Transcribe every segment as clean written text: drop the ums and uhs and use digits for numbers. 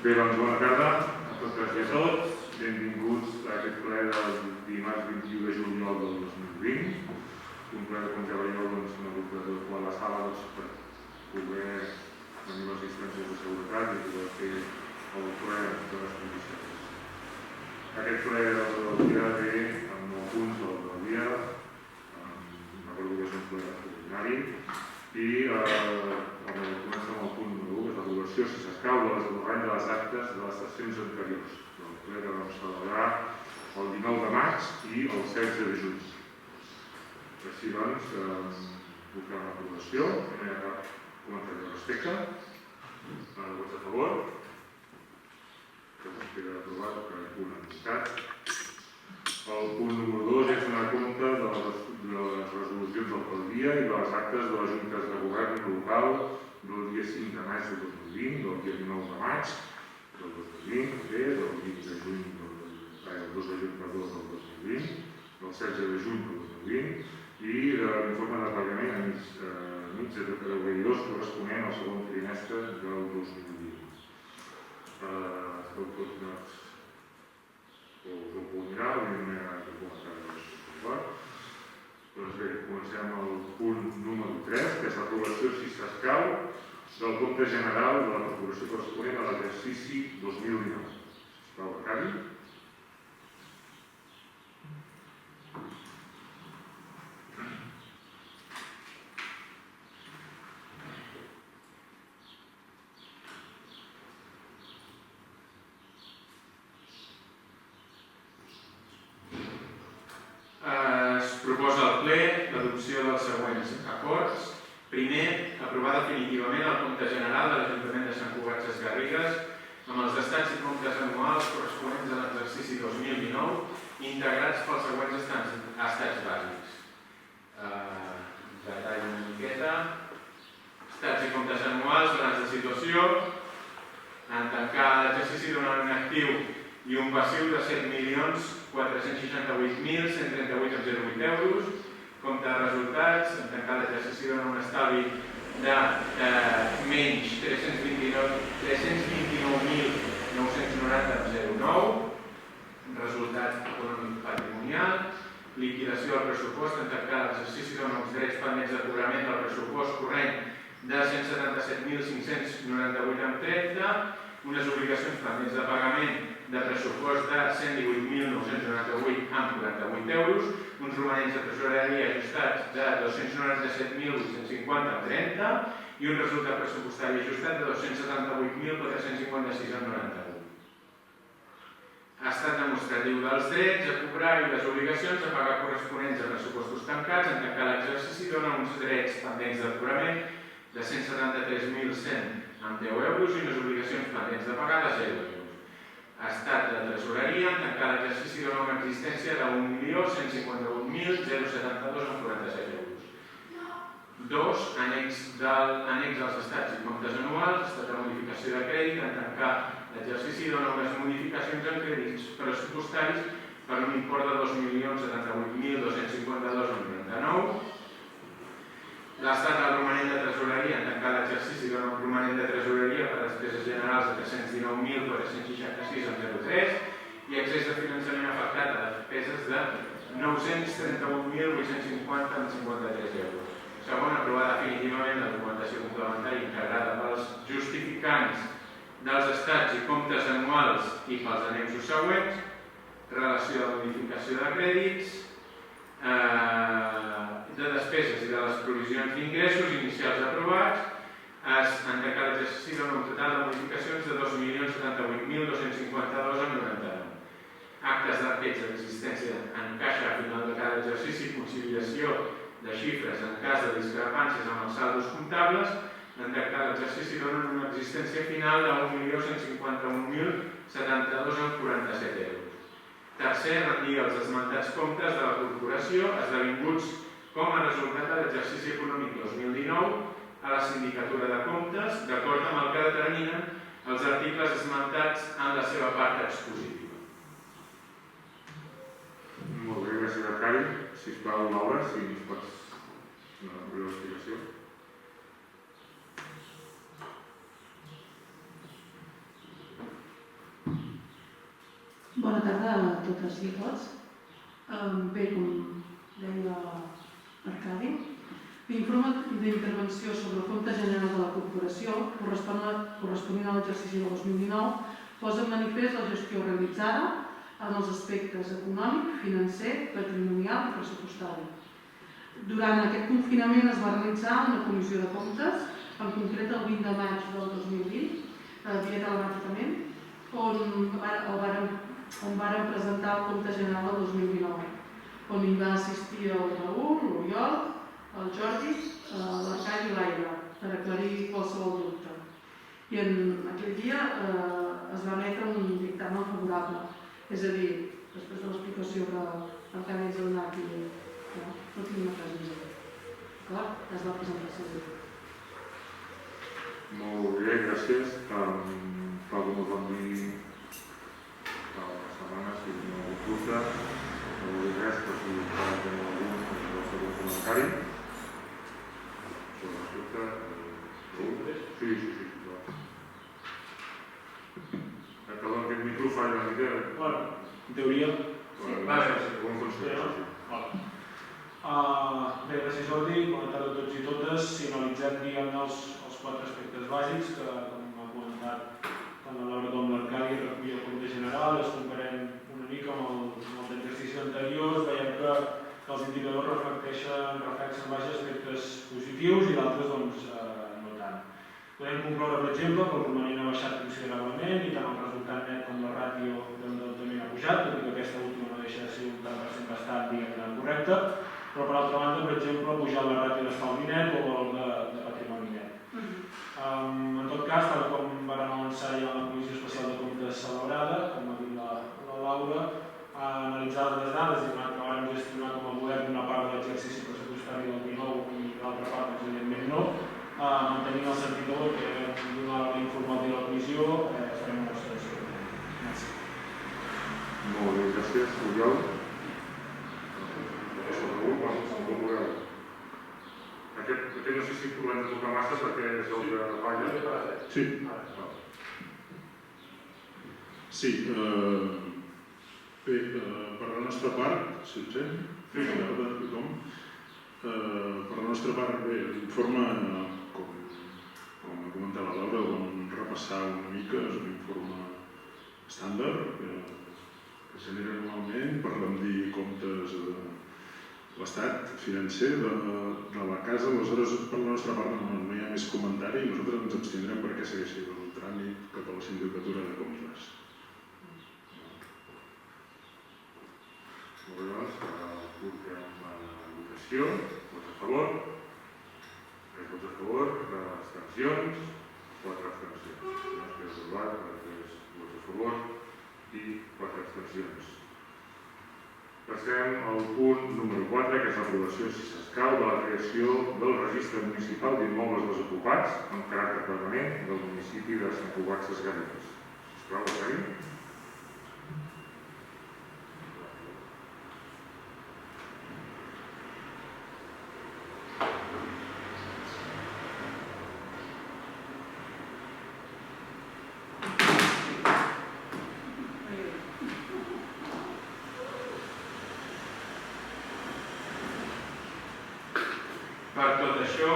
Bé, doncs bona tarda a totes i a tots. Benvinguts a aquest ple del dimarts 21 de juliol del 2020. Un ple, com ja veieu, s'ha hagut d'adequar la sala per poder tenir les distàncies de seguretat i poder fer el ple de les condicions. Aquest ple del dia ve amb 9 punts del dia. Recordo que és un ple extraordinari i comença amb el punt número 1, que és l'aprovació, si s'escau, de l'esborrany de les actes de les sessions anteriors del ple que vam celebrar el 19 de maig i el 16 de juny. Així doncs, puc fer l'aprovació. No hi ha cap comentari al respecte. Vots a favor. Que es queda aprovat per unanimitat. El punt número 2 és donar compte de les resolucions d'alcaldia i de les actes de les juntes de govern local del dia 5 de maig del 2020, del dia 19 de maig del 2020, del 20 de juny del 2 de juny del 2020, del 16 de juny del 2020 i de l'informe de pagament a mig de proveïdors corresponent al segon trimestre del 2020. Esteu tots donats us ho puc mirar, no hi ha cap comentari. Doncs bé, comencem amb el punt número 3, que és l'aprovació, si s'escau, del compte general de la corporació corresponent a l'exercici 2019. Sisplau, Arcadi. Proposa al ple l'adopció dels següents acords. Primer, aprovar definitivament el compte general de l'Ajuntament de Sant Cugat Sesgarrigues amb els estats i comptes anuals corresponents a l'exercici 2019 integrats pels següents estats bàsics. Detall una miqueta. Estats i comptes anuals, plans de situació, en tancar l'exercici d'un actiu i un passiu de 7.468.138,08 euros. Compte de resultats, en tancar l'exercici d'un estalvi de menys 329.990,09. Resultat econòmic patrimonial. Liquidació del pressupost, en tancar l'exercici d'un uns drets pendents de cobrament del pressupost corrent de 177.598,30, unes obligacions pendents de pagament de pressupost de 118.998,48 euros, uns romanents de tresoreria ajustats de 297.850,30 i un resultat pressupostari ajustat de 278.456,91. Estat demostratiu dels drets a cobrar i les obligacions a pagar corresponents a pressupostos tancats, en tancar l'exercici dona uns drets pendents de cobrament de 173.100,10 euros i unes obligacions pendents de pagar de 0 euros. Estat de tresoreria, en tancar l'exercici dona una existència de 1.151.072,47 euros. 2. Annex als estats i comptes anuals, estat de modificació de crèdit, en tancar l'exercici dona unes modificacions en crèdits pressupostaris per un import de 2.078.252,99. L'estat del romanent de tresoreria, en tancar l'exercici dona un romanent de tresoreria per a despeses generals de 319.466,03 i excés de finançament afectat a despeses de 931.850,53 euros. Segon, aprovar definitivament la documentació complementària integrada pels justificants dels estats i comptes anuals i pels annexos següents, relació de modificació de crèdits, de despeses i de les provisions d'ingressos inicials aprovats, en tancar l'exercici dona un total de modificacions de 2.078.252,99. Actes d'arquets d'existència en caixa a final de cada exercici i conciliació de xifres en cas de discrepàncies amb els saldos comptables, en tancar l'exercici donen una existència final de 1.151.072,47 euros. Tercer, rendir els esmentats comptes de la corporació esdevinguts com a resultat de l'exercici econòmic 2019 a la sindicatura de comptes, d'acord amb el que determinen els articles esmentats en la seva part expositiva. Molt bé, gràcies, Arcadi. Sisplau, Laura, si ens pots donar una breu explicació. Bona tarda a totes i a tots. Bé, com deia l'Arcadi, l'informe d'intervenció sobre el compte general de la corporació, corresponent a l'exercici del 2019, posa en manifest la gestió realitzada en els aspectes econòmic, financer, patrimonial i pressupostari. Durant aquest confinament es va realitzar una comissió de comptes, en concret el 20 de maig del 2020, via telemàticament, on varen presentar el compte general del 2019, on hi va assistir el Raül, l'Oriol, el Jordi, l'Arcadi i l'Aire, per aclarir qualsevol dubte. I en aquell dia es va emetre un dictamen favorable, és a dir, després de l'explicació que l'Arcadi ens ha donat, no tinc una frase més. D'acord? Es va presentar el seu grup. Molt bé, gràcies. Tal com us vam dir fa unes setmanes, si no ho dubte, no vull dir res, però si cal tenir algun segon comentari. Sobre l'assumpte... Sí. Perdó, aquest micro falla una mica. Bueno, en teoria... Sí, va bé. Com funciona? Bé, gràcies Jordi, bona tarda a tots i totes. Si analitzem, diguem-ne, els 4 aspectes bàsics que, com ha comentat tant la Laura com l'Arcadi, recollia el compte general, els comparem una mica amb l'exercici anterior, veiem que els indicadors reflecteixen aspectes positius i d'altres doncs, no tant. Podem concloure, per exemple, que el romanent ha baixat considerablement i tant el resultat net com la ràtio d'endeutament ha pujat, tot i que aquesta última no deixa de ser un tant per cent bastant, diguem-ne, correcte, però per altra banda, per exemple, ha pujat la ràtio d'estalvi net o el valor de patrimoni net. En tot cas, tal com vam avançar ja en la Comissió Especial de Comptes celebrada, com ha dit la Laura, analitzades les dades i donat que vam gestionar com a govern una part de l'exercici pressupostari del 19 i l'altra part, evidentment no, mantenint el sentit de vot que donar l'informatiu a la comissió, farem una abstenció. Gràcies. Molt bé, gràcies. Oriol? Aquest no sé si podem tocar massa perquè és el de falla. Sí. Sí. Bé, per la nostra part, si em sent? Sí. Per la nostra part, bé, l'informe, com ha comentat la Laura, ho vam repassar una mica, és un informe estàndard que es genera anualment per rendir comptes l'estat financer de la casa. Aleshores, per la nostra part no hi ha més comentari i nosaltres ens abstindrem perquè segueixi el tràmit cap a la sindicatura de comptes. Molt bé, doncs, portem a votació. Vots a favor? 3 vots a favor, abstencions, 4 abstencions. No es queda aprovat, 3 vots a favor i 4 abstencions. Passem al punt número 4, que és l'aprovació, si s'escau, de la creació del registre municipal d'immobles desocupats amb caràcter permanent del municipi de Sant Cugat Sesgarrigues. Sisplau, Arcadi. Per tot això,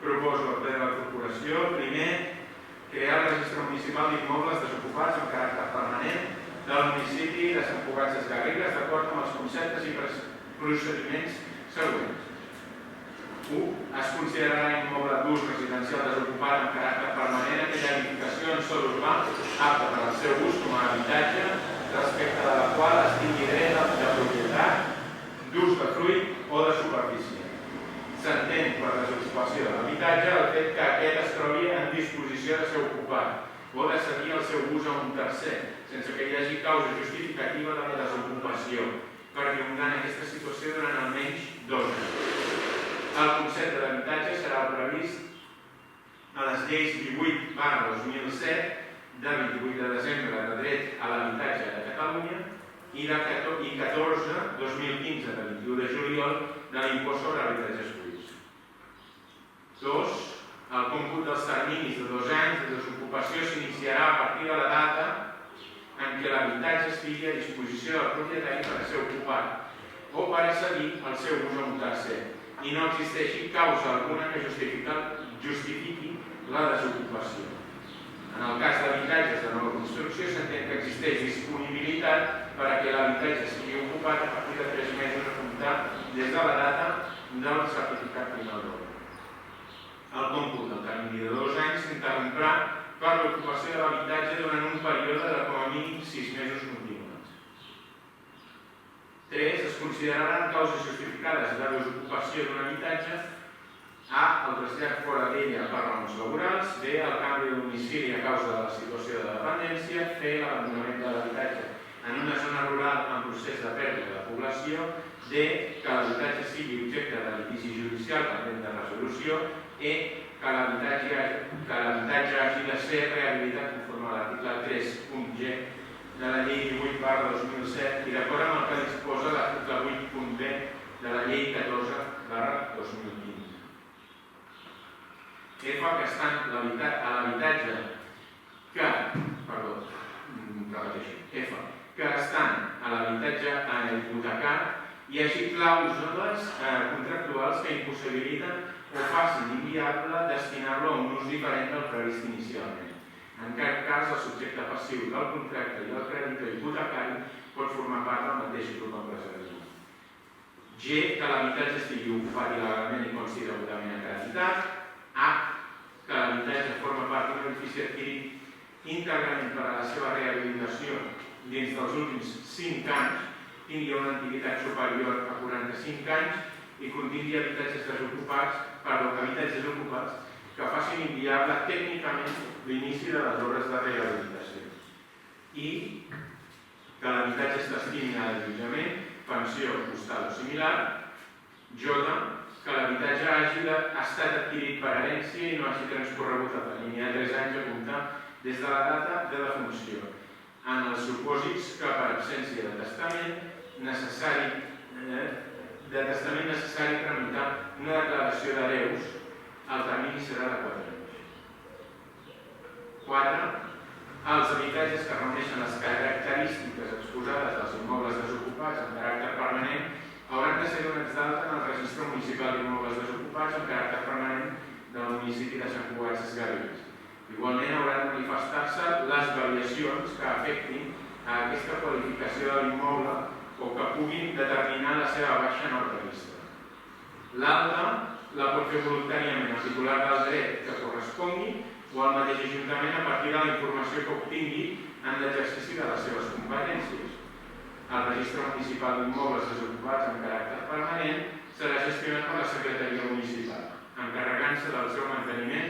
proposo al ple de la corporació, primer, crear el registre municipal d'immobles desocupats amb caràcter permanent del municipi de Sant Cugat Sesgarrigues d'acord amb els conceptes i procediments següents. 1. Es considerarà immoble d'ús residencial desocupat amb caràcter permanent aquella edificació en sòl urbà apta per al seu ús com a habitatge respecte de la qual es tingui dret de propietat, d'ús de fruit o de superfície. S'entén per desocupació de l'habitatge el fet que aquest es trobi en disposició de ser ocupat o de cedir el seu ús a un tercer, sense que hi hagi causa justificativa de la desocupació, perllongant aquesta situació durant almenys 2 anys. El concepte d'habitatge serà previst a les lleis 18/2007 de 28 de desembre de dret a l'habitatge de Catalunya i 14/2015 de 21 de juliol de l'impost sobre habitatges buits. 2. El còmput dels terminis de 2 anys de desocupació s'iniciarà a partir de la data cedir el seu ús a un tercer i no existeixi causa alguna que justifiqui la desocupació. En el cas d'habitatges de nova construcció s'entén que existeix disponibilitat per a que l'habitatge sigui ocupat a partir de 3 mesos a comptar des de la data del certificat final d'obra. El còmput del termini de 2 anys s'interromprà per l'ocupació de l'habitatge durant un període de com a mínim 6 mesos continuats. 3. Es consideraran causes justificades de desocupació d'un habitatge: A. El trasllat fora d'ella per raons laborals. B. El canvi de domicili a causa de la situació de dependència. C. L'abandonament de l'habitatge en una zona rural en procés de pèrdua de població. D. Que l'habitatge sigui objecte de litigi judicial pendent de resolució. E. Que l'habitatge hagi de ser rehabilitat conforme a l'article 3.g de la llei 18/2007 i d'acord amb el que disposa l'article 8.b de la llei 14/2015. F. Que estan a l'habitatge hipotecat hi hagi clàusules contractuals que impossibiliten o facin inviable destinar-lo a un ús diferent del previst inicialment. En cap cas, el subjecte passiu del contracte i el creditor hipotecari pot formar part del mateix grup empresarial. G. Que l'habitatge estigui ocupat il·legalment i consti degudament acreditat. A. Que l'habitatge forma part d'un edifici adquirit íntegrament per a la seva rehabilitació dins dels últims 5 anys, tingui una antiguitat superior a 45 anys i contingui habitatges ocupats que facin inviable tècnicament l'inici de les obres de rehabilitació. I. Que l'habitatge es destini a l'allotjament, pensió, hostal o similar. J. Que l'habitatge hagi estat adquirit per herència i no hagi transcorregut el termini de 3 anys a comptar des de la data de defunció, en els supòsits que per absència de testament necessari tramitar una declaració d'hereus, el termini serà de 4 anys. 4. Els habitatges que reuneixen les característiques exposades dels immobles desocupats amb caràcter permanent hauran de ser donats d'alta en el registre municipal d'immobles desocupats amb caràcter permanent del municipi de Sant Cugat Sesgarrigues. Igualment hauran de manifestar-se les variacions que afectin a aquesta qualificació de l'immoble o que puguin determinar la seva baixa en el registre. L'alta la pot fer voluntàriament el titular del dret que correspongui o el mateix ajuntament a partir de la informació que obtingui en l'exercici de les seves competències. El registre municipal d'immobles desocupats amb caràcter permanent serà gestionat per la Secretaria Municipal, encarregant-se del seu manteniment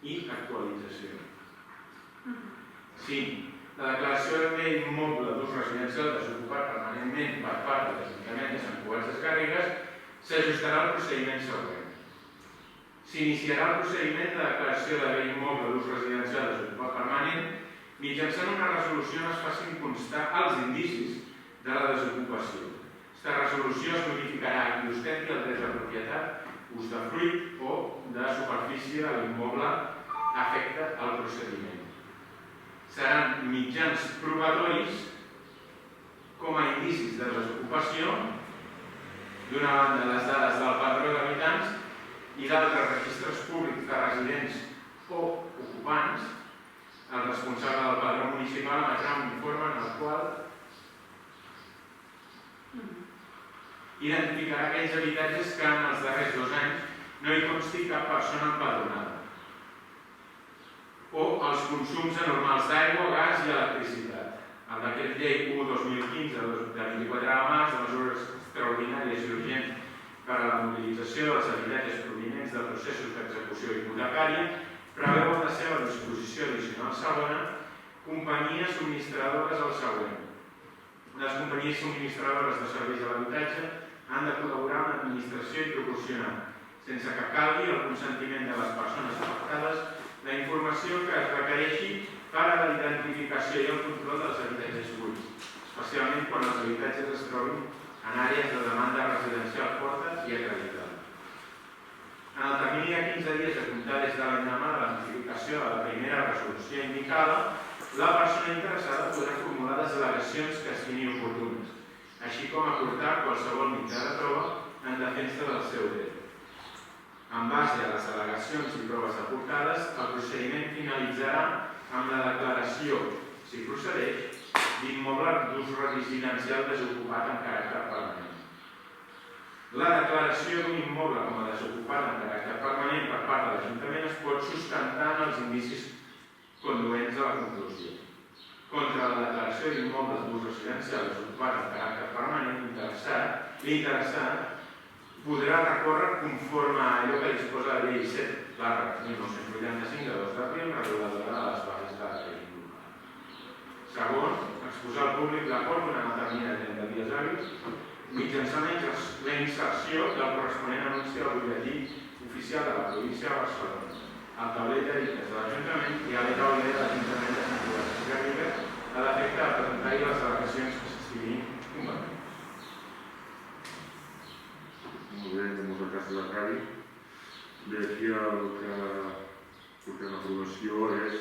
i actualització. 5. La declaració d'immoble d'ús residencial desocupat permanentment per part de l'Ajuntament de Sant Cugat Sesgarrigues s'ajustarà al procediment següent. S'iniciarà el procediment de declaració de bé immoble d'ús residencial desocupat permanent mitjançant una resolució on es facin constar els indicis de la desocupació. Aquesta resolució es notificarà qui ostenti el dret de propietat, usdefruit o de superfície de l'immoble afecta al procediment. Seran mitjans provatoris com a indicis de desocupació, d'una banda les dades del padró d'habitants i d'altres registres públics de residents o ocupants. El responsable del padró municipal emetrà un informe en el qual identificarà aquells habitatges que en els darrers 2 anys no hi consti cap persona empadronada, o els consums anormals d'aigua, gas i electricitat. El decret llei 1/2015 de 24 de març de mesures extraordinàries i urgents per a la mobilització dels habitatges provinents de processos d'execució hipotecària preveu en la seva disposició addicional segona companyies subministradores al següent. Les companyies subministradores de serveis de l'habitatge han de col·laborar amb l'administració i proporcionar, sense que calgui el consentiment de les persones afectades, la informació que es requereixi per a la identificació i el control dels habitatges buits, especialment quan els habitatges es trobin en àrees de demanda residencial forta i acreditada. En el termini de 15 dies a comptar des de l'endemà de la notificació de la primera resolució indicada, la persona interessada podrà formular les al·legacions que estimi oportunes. així com aportar qualsevol mitjà de prova en defensa del seu dret. En base a les al·legacions i proves aportades, el procediment finalitzarà amb la declaració, si procedeix, d'immoble d'ús residencial desocupat en caràcter permanent. La declaració d'un immoble com a desocupat en caràcter permanent per part de l'Ajuntament es pot sustentar en els indicis conduents a la conclusió. Contra la declaració d'immobles d'ús residencial desocupat en caràcter permanent, l'interessat podrà recórrer conforme a allò que disposa la llei 7/1985 de 2 d'abril, reguladora de les bases de la crèdit local. Segon, exposar al públic l'acord durant el termini de 30 dies hàbils mitjançant la inserció del corresponent anunci al butlletí oficial de la província de Barcelona, al taulell de dictes de l'Ajuntament i a l'ETAULE de l'Ajuntament de Sant Cugat Sesgarrigues a l'efecte de presentar-hi les al·legacions que s'estiguin convenients. Molt bé, moltes gràcies a Javi. Bé, aquí el que portem a aprovació és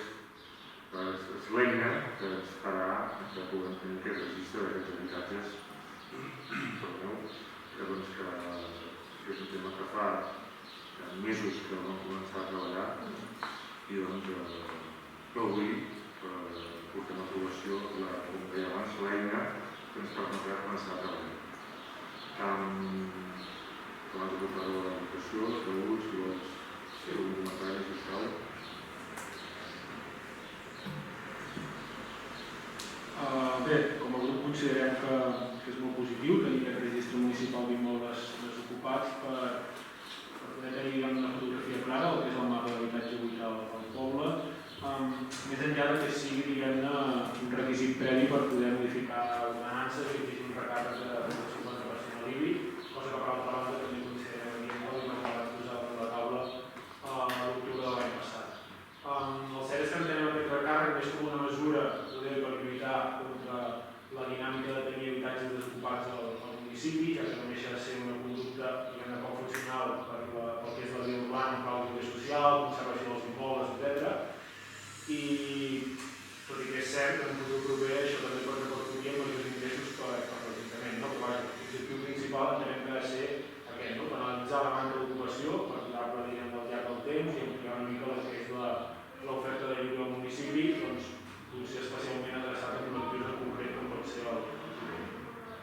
l'eina que ens farà que puguem tenir aquest registre d'aquests habitatges que és un tema que fa mesos que vam començar a treballar i que avui portem a aprovació, com deia abans, l'eina que ens permetrà començar a treballar. Abans de portar a la votació, Raül, si vols fer un comentari, sisplau. Bé, com a grup considerem que és molt positiu tenir aquest registre municipal d'immobles desocupats per poder tenir una fotografia clara del que és el mapa d'habitatge buit al poble, més enllà que sigui un requisit previ per poder modificar ordenances i exigir un recàrrec del 50% a l'IBI, cosa que per altra banda també considerem adient i vam posar a la taula a l'octubre de l'any passat. El cert és que entenem aquest recàrrec més com una mesura per lluitar contra la dinàmica de tenir habitatges desocupats al municipi, ja que no deixa de ser una conducta poc funcional pel que és la vida urbana, per la vida social, conservació dels immobles, etc. I tot i que és cert que en un futur proper això també pot repercutir en majors ingressos per l'Ajuntament. L'objectiu principal entenem que ha de ser aquest, analitzar la manca d'ocupació per donar-la al llarg del temps i ampliar una mica el que és l'oferta de lloguer al municipi, potser especialment adreçat a col·lectius en concret com pot ser el jovent.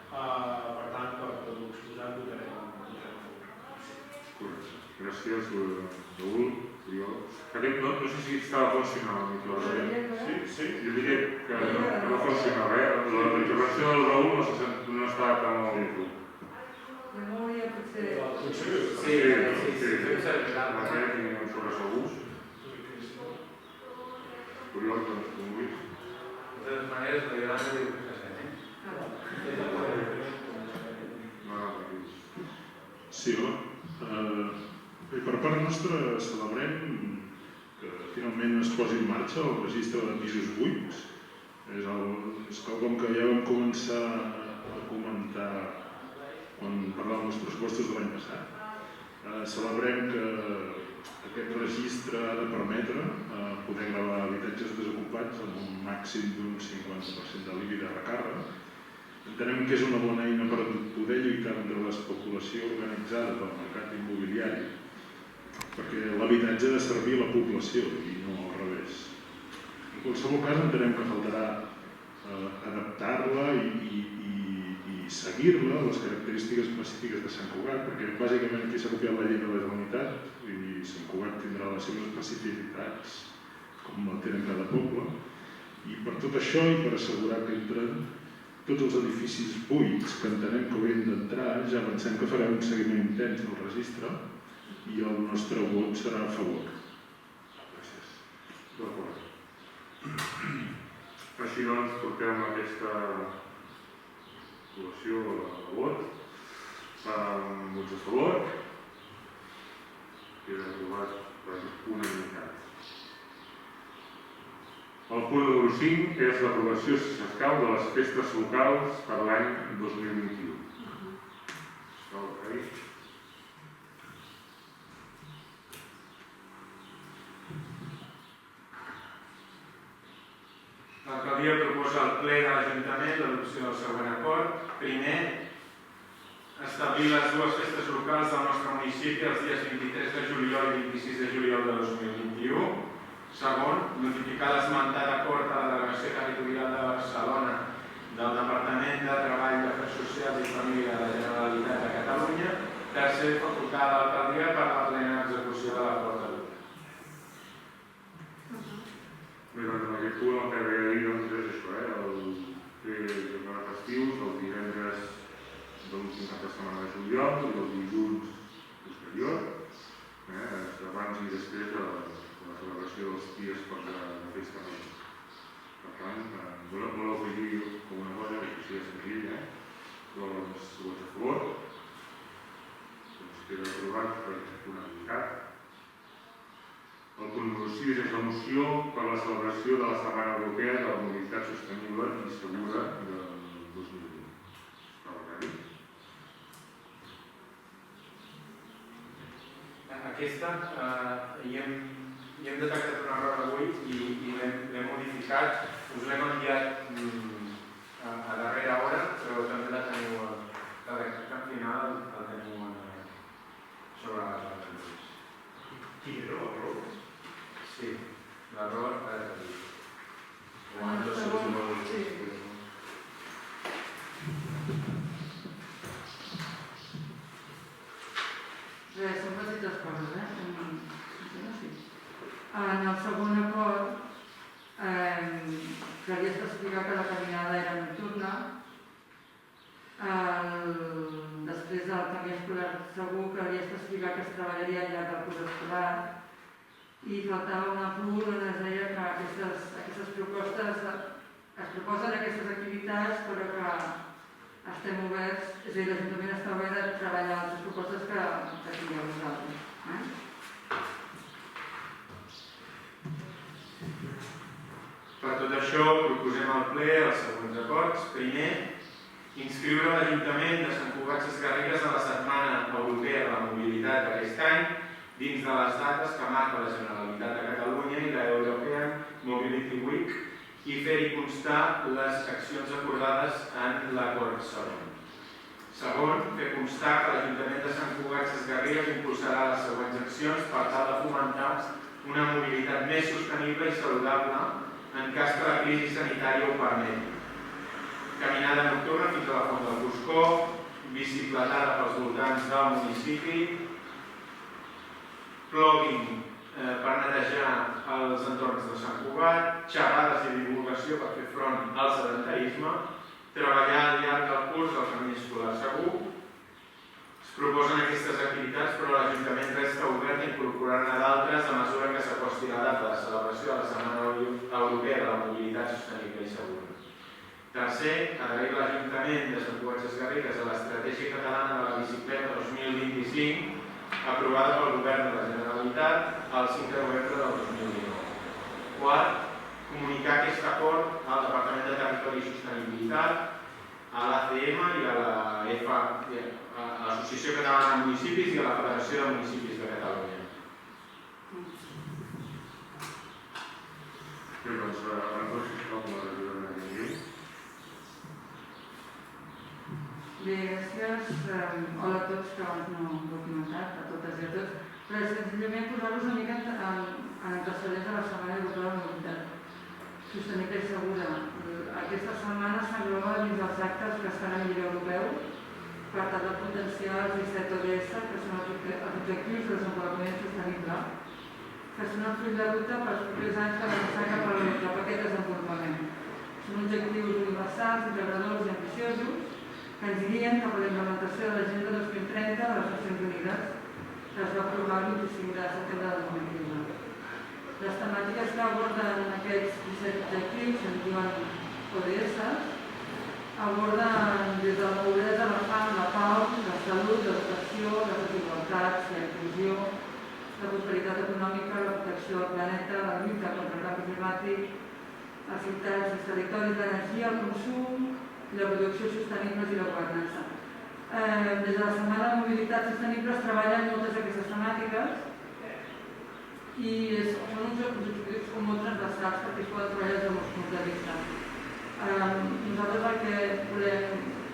Per tant, per tot l'exposat votarem a favor. Gràcies, Raül, Oriol. No sé si estava funcionant el micro. Sí? Jo diria que no funcionava, La intervenció del Raül no estava tan al micro. Memòria potser... Sí. Aquest i un sobresegús. Oriol, com vulguis. De totes maneres, la Iolanda diu que s'ha fet, Sí, hola. Bé, per part nostra celebrem que finalment es posi en marxa el registre de pisos buits. És quelcom que ja vam començar a comentar quan parlàvem dels pressupostos de l'any passat. Celebrem que aquest registre ha de permetre poder gravar habitatges desocupats amb un màxim d'un 50% de l'IBI de recàrrec. Entenem que és una bona eina per poder lluitar contra l'especulació organitzada del mercat immobiliari, perquè l'habitatge ha de servir a la població i no al revés. En qualsevol cas, entenem que faltarà adaptar-la i seguir-la a les característiques específiques de Sant Cugat, perquè bàsicament aquí s'ha copiat la llei de la Generalitat i Sant Cugat tindrà les seves especificitats, com la tenen cada poble, i per tot això i per assegurar que entren tots els edificis buits que entenem que haurien d'entrar, ja pensem que farem un seguiment intens del registre i el nostre vot serà a favor. Gràcies. D'acord. Així doncs, portem aquesta aprovació a vot. Vots a favor. Queda aprovat per unanimitat. El punt número 5 és l'aprovació, si s'escau, de les festes locals per l'any 2021. L'alcaldia dia proposa al ple de l'Ajuntament l'adopció del següent acord. Primer, establir les dues festes locals del nostre municipi els dies 23 de juliol i 26 de juliol de 2021. Segon, notificar l'esmentat acord a la Delegació Territorial de Barcelona del Departament de Treball, Afers Socials i Família de la Generalitat de Catalunya. Tercer, facultar a l'alcaldia per la plena execució de l'acord adoptat. Bé, doncs en aquest punt el que ve a dir és això, el jornada festius, els divendres de l'últim cap de setmana de juliol i els dilluns posterior, abans i després de la celebració dels dies de festa major. Per tant, voleu afegir alguna cosa, que sigui senzill, doncs vots a favor. Doncs queda aprovat per unanimitat. El punt número 6 és la moció per la celebració de la Setmana Europea de la Mobilitat Sostenible i Segura del 2020. Aquesta hi hem detectat un error avui i l'hem modificat. Us l'hem enviat a darrera hora, però també la teniu al final, el teniu sobre les bases. Quin era l'error? Sí, l'error ara que dic. Són petites coses, En el segon acord calia especificar que la caminada era nocturna. Després del camí escolar segur calia especificar que es treballaria al llarg del curs escolar. I faltava un apunt on es deia que aquestes propostes es proposen aquestes activitats però que estem oberts, és a dir, l'Ajuntament està obert a treballar altres propostes que tingueu vosaltres. Per tot això, proposem al ple els següents acords. Primer, inscriure l'Ajuntament de Sant Cugat Sesgarrigues a la Setmana Europea de la Mobilitat d'aquest any dins de les dates que marca la Generalitat de Catalunya i la European Mobility Week i fer-hi constar les accions acordades en l'acord següent. Segon, fer constar que l'Ajuntament de Sant Cugat Sesgarrigues impulsarà les següents accions per tal de fomentar una mobilitat més sostenible i saludable en cas que la crisi sanitària ho permeti. Caminada nocturna fins a la Font del Cuscó, bicicletada pels voltants del municipi, plugin per netejar els entorns de Sant Cugat, xerrades i divulgació per fer front al sedentarisme, treballar al llarg del curs al camí escolar segur. Es proposen aquestes activitats, però l'Ajuntament resta obert a incorporar-ne d'altres a mesura que s'acosti la data de celebració de la Setmana Europea de la Mobilitat Sostenible i Segura. Tercer, adherir l'Ajuntament de Sant Cugat Sesgarrigues a l'Estratègia Catalana de la Bicicleta 2025 aprovada pel Govern de la Generalitat el 5 de novembre del 2019. Quart, comunicar aquest acord al Departament de Territori i Sostenibilitat, a l'ACM i a l'Associació Catalana de Municipis i a la Federació de Municipis de Catalunya. Bé, doncs, abans sisplau, com a regidora de llei. Bé, gràcies. Hola a tots, que abans no ho he comentat, a totes i a tots. Però senzillament posar-vos una mica en antecedents de la Setmana Europea de la Mobilitat Sostenible i Segura. Aquesta setmana s'engloba dins dels actes que es fan a nivell europeu per tal de potenciar els 17 ODS, que són els objectius de desenvolupament sostenible, que són el full de ruta pels propers anys per avançar cap a aquest desenvolupament. Són objectius universals, integradors i ambiciosos que ens guien cap a la implementació de l'Agenda 2030 de les Nacions Unides, que es va aprovar el 25 de setembre de 2015. Les temàtiques que aborden aquests 17 objectius se'n diuen ODS, aborden des de la pobresa, la fam, la pau, la salut, l'educació, les desigualtats, la inclusió, la prosperitat econòmica, la protecció del planeta, la lluita contra el canvi climàtic, les ciutats, els territoris, l'energia, el consum, la producció sostenible i la governança. Des de la Setmana de Mobilitat Sostenible es treballen moltes d'aquestes temàtiques i són uns objectius com molt transversals perquè es poden treballar des de molts punts de vista. Nosaltres el que volem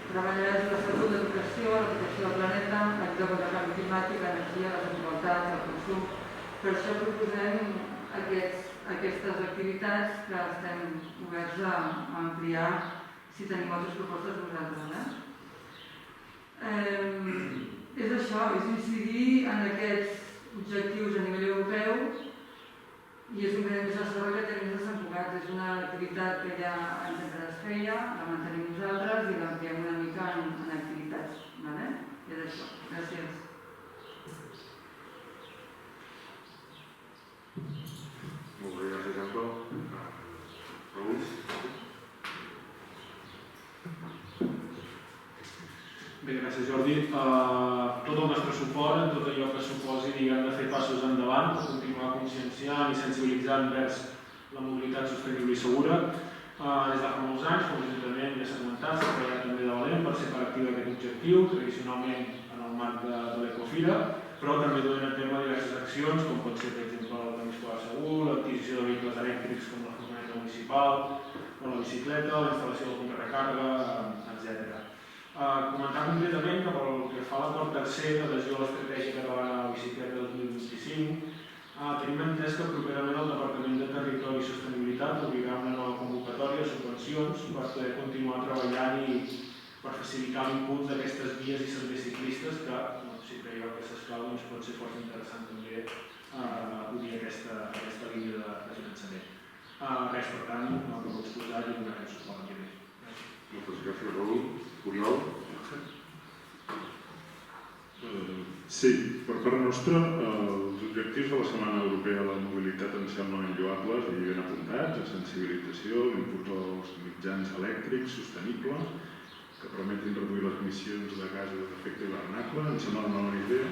treballar és la salut, l'educació, la protecció del planeta, la lluita contra el canvi climàtic, l'energia, les desigualtats, el consum. Per això proposem aquestes activitats que estem oberts a ampliar si tenim altres propostes vosaltres. És això, és incidir en aquests objectius a nivell europeu i és un gran desastre que tenim de Sant Cugat. És una activitat que ja sempre es feia, la mantenim nosaltres i l'ampliem una mica en activitats. I és això. Gràcies. Molt bé, gràcies, Anton. Raül? Bé, gràcies Jordi. Tot el nostre suport en tot allò que suposi de fer passos endavant per continuar conscienciant i sensibilitzant vers la mobilitat sostenible i segura. Des de fa molts anys, com l'Ajuntament ja s'ha comentat, s'ha treballat també de valent per ser part activa d'aquest objectiu, tradicionalment en el marc de l'Ecofira, però també duent a terme diverses accions, com pot ser, per exemple, el camí escolar segur, l'adquisició de vehicles elèctrics com la furgoneta municipal o la bicicleta, la instal·lació del punt de recàrrega, etc. Comentar concretament que pel que fa a l'acord tercer d'adhesió a l'Estratègia Catalana de la Bicicleta 2025, tenim entès que properament el Departament de Territori i Sostenibilitat obrirà una nova convocatòria de subvencions per poder continuar treballant i per facilitar l'impuls d'aquestes vies i senders ciclistes que, si creieu que s'escau, pot ser força interessant també obrir aquesta línia de finançament. Res, per tant, el que puc exposar i donarem suport a mi. Moltes gràcies, Raül. Oriol? Sí, per part nostra, els objectius de la Setmana Europea de la Mobilitat ens semblen lloables i ben apuntats, la sensibilització, l'impuls dels mitjans elèctrics sostenible, que permetin reduir les emissions de gasos d'efecte hivernacle, ens sembla una bona idea.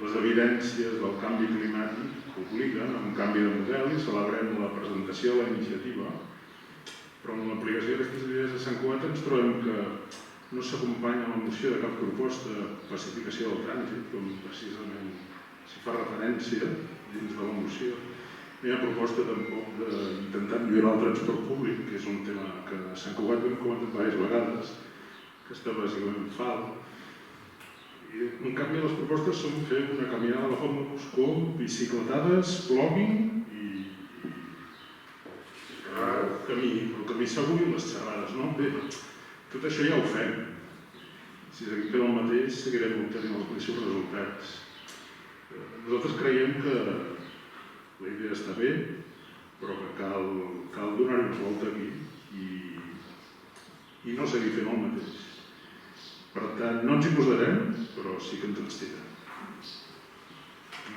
Les evidències del canvi climàtic obliguen a un canvi de model i celebrem la presentació de la iniciativa, però en l'aplicació d'aquestes idees de Sant Cugat ens trobem que no s'acompanya la moció de cap proposta de pacificació del trànsit, com precisament s'hi fa referència dins de la moció. No hi ha proposta tampoc d'intentar millorar el transport públic, que és un tema que a Sant Cugat ho hem comentat diverses vegades, que està bàsicament falt. I, en canvi, les propostes són fer una caminada a la Font de Moscó, bicicletades, plogin i el camí segur i les xerrades, no? Bé, tot això ja ho fem. Si seguim fent el mateix, seguirem obtenint els mateixos resultats. Nosaltres creiem que la idea està bé, però que cal donar-hi una volta aquí i no seguir fent el mateix. Per tant, no ens hi posarem, però sí que ens abstindrem.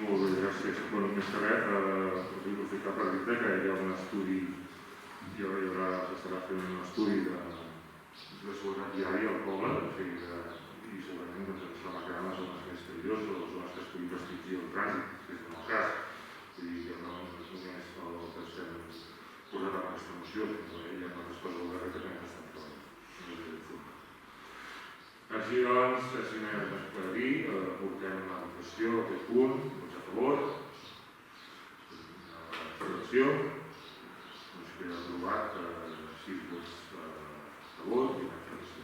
Molt bé, gràcies. Més que res, us vull aprofitar per dir que hi ha un estudi, s'estarà fent un estudi de seguretat viària al poble, i segurament ens remarcaran les zones més perilloses o les zones que es puguin restringir el trànsit, que és el cas. Vull dir que no és només el que estem posant en aquesta moció, sinó que hi ha altres coses al darrere que també estan treballant. Així doncs, si no hi ha res per dir, portem la votació d'aquest punt, vots a favor, abstenció, doncs queda aprovat 6 vots a favor i una abstenció.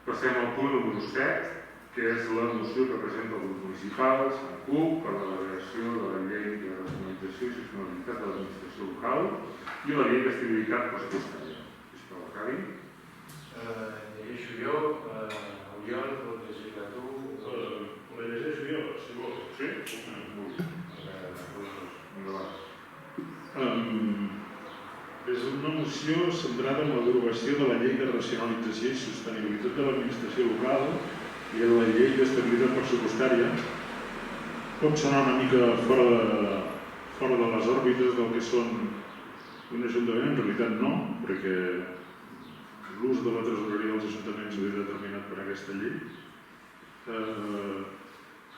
Passem al punt número 7, que és la moció que presenta el grup municipal, Sant Cuc, per a l'elaboració de la llei de racionalització i sostenibilitat de l'administració local i la llei d'estabilitat pressupostària. Sisplau, Arcadi. Llegeixo jo, Oriol, pot llegir-la tu. La llegeixo jo, si vols. Sí? És una moció centrada en la derogació de la llei de racionalització i sostenibilitat de l'administració local i en la llei d'estabilitat pressupostària. Pot sonar una mica fora de les òrbites del que són un ajuntament, en realitat no, perquè l'ús de la tresoreria dels ajuntaments ho ve determinat per aquesta llei.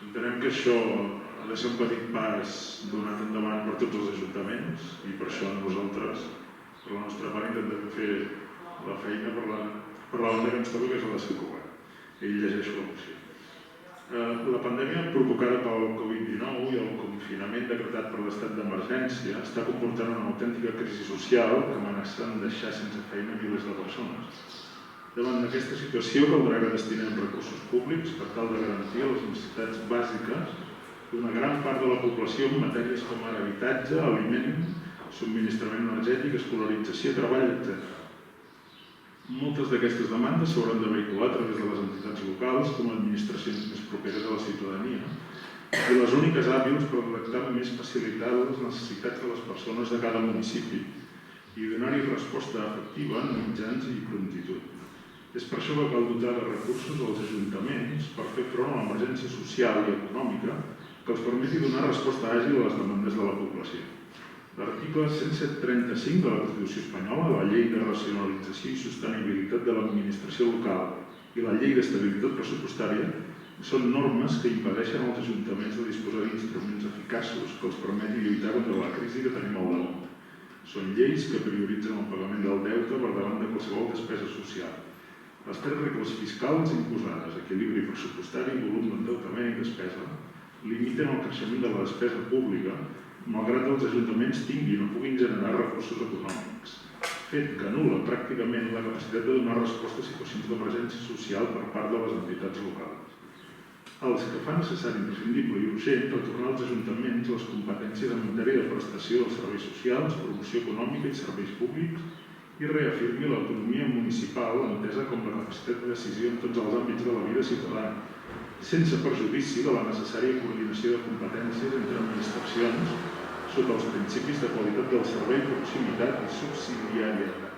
Entenem que això ha de ser un petit pas donat endavant per tots els ajuntaments i per això nosaltres, per la nostra part, intentem fer la feina per la banda que ens toca, que és la de Sant Cugat. I llegeixo la moció. La pandèmia provocada pel Covid-19 i el confinament decretat per l'estat d'emergència està comportant una autèntica crisi social que amenaça en deixar sense feina milers de persones. Davant d'aquesta situació caldrà que destinem recursos públics per tal de garantir les necessitats bàsiques d'una gran part de la població en matèries com ara habitatge, aliment, subministrament energètic, escolarització, treball, etc. Moltes d'aquestes demandes s'hauran de vehicular a través de les entitats locals com a administracions més properes a la ciutadania i les úniques hàbils per detectar amb més facilitat les necessitats de les persones de cada municipi i donar-hi resposta efectiva en mitjans i prontitud. És per això que cal dotar de recursos als ajuntaments per fer front a l'emergència social i econòmica que els permeti donar resposta àgil a les demandes de la població. L'article 135 de la Constitució espanyola, la Llei de Racionalització i Sostenibilitat de l'Administració Local i la Llei d'Estabilitat Pressupostària són normes que impedeixen als ajuntaments de disposar d'instruments eficaços que els permeti lluitar contra la crisi que tenim al damunt. Són lleis que prioritzen el pagament del deute per davant de qualsevol despesa social. Les tres regles fiscals imposades, equilibri pressupostari, volum d'endeutament i despesa, limiten el creixement de la despesa pública malgrat els ajuntaments tinguin o puguin generar recursos econòmics, fet que anul·la pràcticament la capacitat de donar resposta a situacions d'emergència social per part de les entitats locals. Els que fa necessari, imprescindible i urgent retornar als ajuntaments les competències en matèria de prestació dels serveis socials, promoció econòmica i serveis públics i reafirmi l'autonomia municipal entesa com la capacitat de decisió en tots els àmbits de la vida ciutadana, sense perjudici de la necessària coordinació de competències entre administracions sota els principis de qualitat del servei, proximitat i subsidiarietat.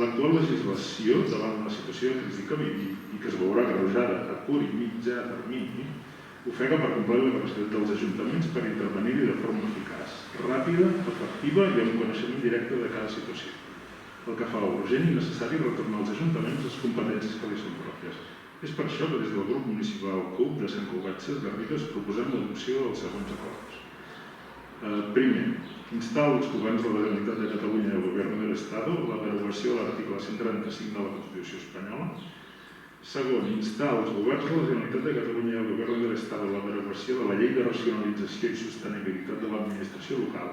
L'actual legislació, davant la situació de crisi que vivim i que es veurà agreujada a curt i mitjà termini, ofega per complet la capacitat dels ajuntaments per intervenir-hi de forma eficaç, ràpida, efectiva i amb coneixement directe de cada situació. El que fa urgent i necessari retornar als ajuntaments les competències que li són pròpies. És per això que des del grup municipal CUP de Sant Cugat Sesgarrigues proposem l'adopció dels següents acords. Primer, instar els governs de la Generalitat de Catalunya i el Govern de l'Estat la derogació de l'article 135 de la Constitució espanyola. Segon, instar els governs de la Generalitat de Catalunya i el Govern de l'Estat la derogació de la Llei de Racionalització i Sostenibilitat de l'Administració Local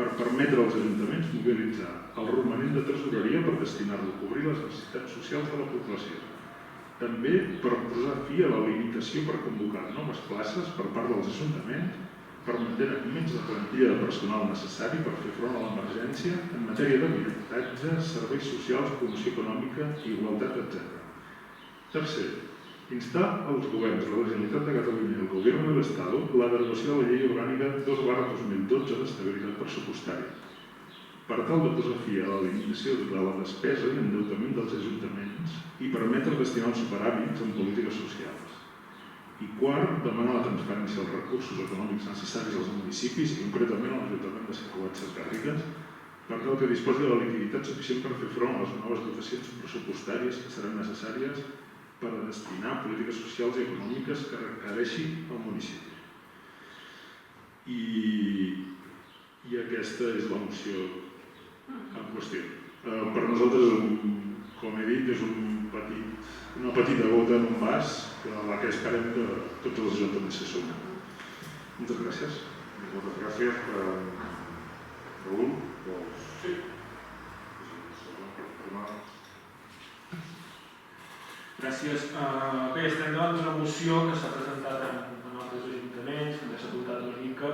per permetre als ajuntaments mobilitzar el romanent de tresoreria per destinar-lo a cobrir les necessitats socials de la població. També per posar fi a la limitació per convocar noves places per part dels ajuntaments, permetent augments de plantilla de personal necessari per fer front a l'emergència en matèria d'habitatge, serveis socials, promoció econòmica, igualtat, etc. Tercer, instar els governs de la Generalitat de Catalunya i el Govern de l'Estat la derogació de la Llei Orgànica 2/2012 d'Estabilitat Pressupostària, per tal de posar fi a la limitació de la despesa i endeutament dels ajuntaments i permetre destinar els superàvits en polítiques socials. I quart, demanar la transferència dels recursos econòmics necessaris als municipis i concretament a l'Ajuntament de Sant Cugat Sesgarrigues per tal que disposi de la liquiditat suficient per fer front a les noves dotacions pressupostàries que seran necessàries per a destinar a polítiques socials i econòmiques que requereixi el municipi. I aquesta és la moció en qüestió. Per nosaltres, com he dit, és una petita gota en un vas a la que esperem que tots els ajuntaments se sumen. Moltes gràcies. Moltes gràcies, Raül. Sí. Gràcies. Bé, estem davant d'una moció que s'ha presentat en altres ajuntaments, que s'ha dotat una mica.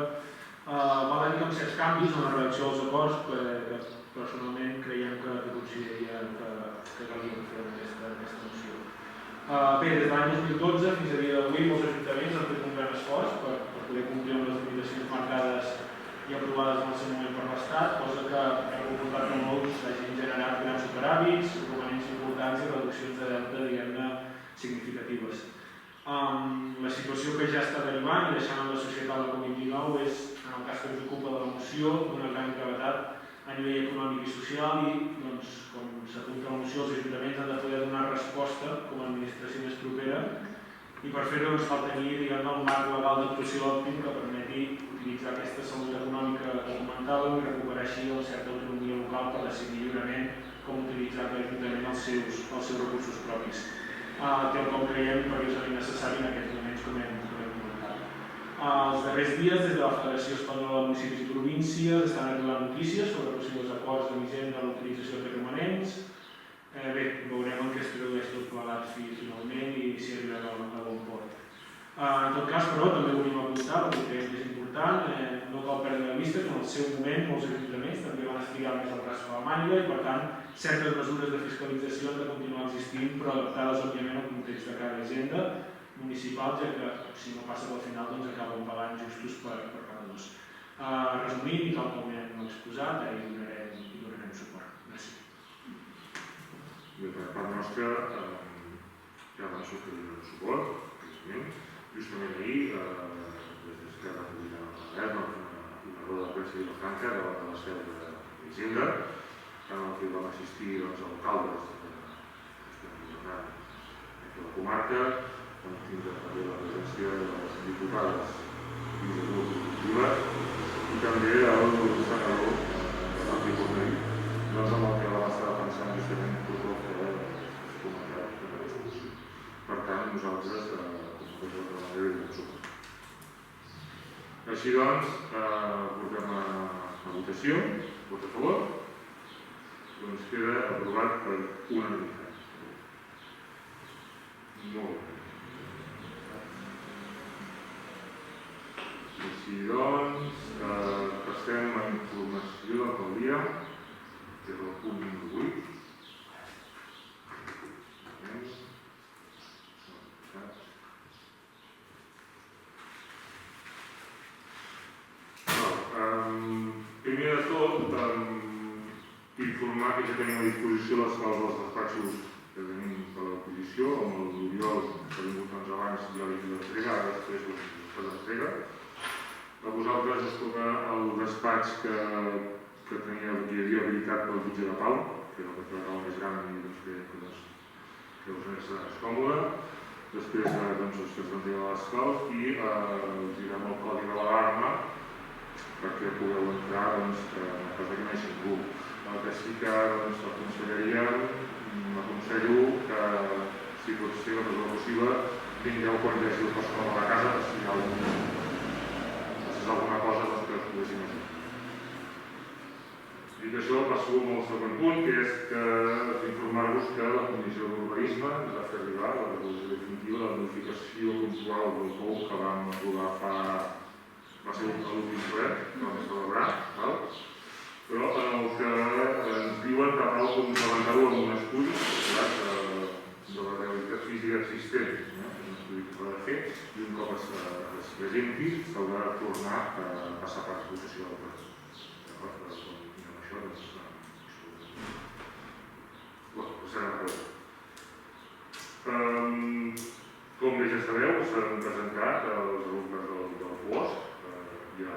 Val a dir que amb certs canvis en la redacció dels acords, que personalment creiem que consideraria que calia fer aquesta moció. Bé, des de l'any 2012 fins a dia d'avui molts ajuntaments han fet un gran esforç per poder complir amb les limitacions marcades i aprovades en el seu moment per l'Estat, cosa que ha comportat que molts hagin generat grans superàvits, romanents importants i reduccions de deute, diguem-ne, significatives. La situació que ja està derivant i deixant en la societat la Covid-19 és, en el cas que ens ocupa de la moció, d'una gran gravetat a nivell econòmic i social i, doncs, com s'apunta a la moció, els ajuntaments han de poder donar resposta com a administració més propera i per fer-ho cal tenir un marc legal d'actuació òptim que permeti utilitzar aquesta salut econòmica augmentada i recuperar així una certa autonomia local per decidir lliurement com utilitzar l'Ajuntament els seus recursos propis. Tal com creiem perillosament necessari en aquest moment com hem comentat. Els darrers dies, des de la Federació Espanyola de Municipis i Províncies, estan arribant notícies sobre possibles acords amb Hisenda de l'utilització de romanents. Bé, veurem en què es tradueix tot plegat finalment i si arribem a bon port. En tot cas, però, també volíem apuntar, perquè creiem que és important, no cal perdre de vista que en el seu moment molts ajuntaments també van estirar més el braç a la màniga i, per tant, certes mesures de fiscalització han de continuar existint, però adaptades, òbviament, al context de cada agenda municipal, ja que, si no passa pel final, doncs acaben pagant justos per cada dos. Resumint, i tal com hem exposat, hi donarem suport. Gràcies. Bé, per part nostra, ja avanço que hi donarem suport, precisament. Justament ahir, des d'Esquerra Republicana de la vam fer una roda de premsa a Vilafranca davant de la seu d'Hisenda, en el que vam assistir els alcaldes que estem governant de la comarca, vam tindre també la presència de les diputades executives i també el senador Santi Cornell, amb el que vam estar pensant justament tot el que es comentat en aquesta discussió. Per tant, nosaltres així doncs, portem a votació, vot a favor, doncs queda aprovat per unanimitat. Molt bé. Així doncs, passem a informació d'alcaldia, que és el punt número 8. Primer de tot, informar que ja tenim a disposició les sales dels despatxos que tenim per l'oposició, amb l'Oriol, que ha vingut uns abans, ja l'he d'entrega, després se l'entrega. A vosaltres us toca el despatx que hi havia habilitat pel jutge de Pau, que era el que era el més gran i que us és còmode. Després us entrega les claus i us direm el codi de l'alarma perquè pugueu entrar en el cas que no hi hagi ningú. El que sí que aconsellaria, m'aconsello que, si pot ser la mesura possible, vingueu quan hi hagi el personal a la casa, si hi ha alguna cosa que us poguéssim ajudar. Dit això, passo al següent punt, que és informar-vos que la Comissió d'Urbanisme ens va fer arribar la resolució definitiva de la modificació puntual del POU que vam aprovar va ser l'últim ple que vam celebrar, però en el que ens diuen que cal complementar-ho amb un estudi de la realitat física existent. És un estudi que s'ha de fer i un cop es presenti s'haurà de tornar a passar per votació del ple. Això passarà a veure. Com bé ja sabeu, s'han presentat els resultats del POST. Ja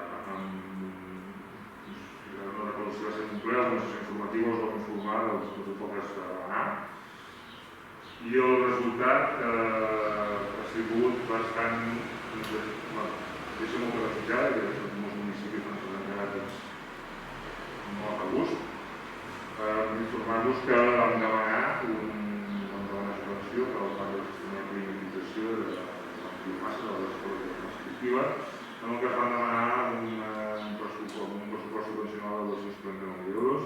no recordo si va ser un ple o una sessió informativa, us vam informar dels protocols que va anar. I el resultat ha sigut bastant... deixa molt de desitjar, i molts municipis ens han quedat molt a gust. Informar-vos que vam demanar subvenció per al part del sistema de climatització de la biomassa de les escoles de restrictiva, en el que es van demanar un pressupost subvencional de 239 euros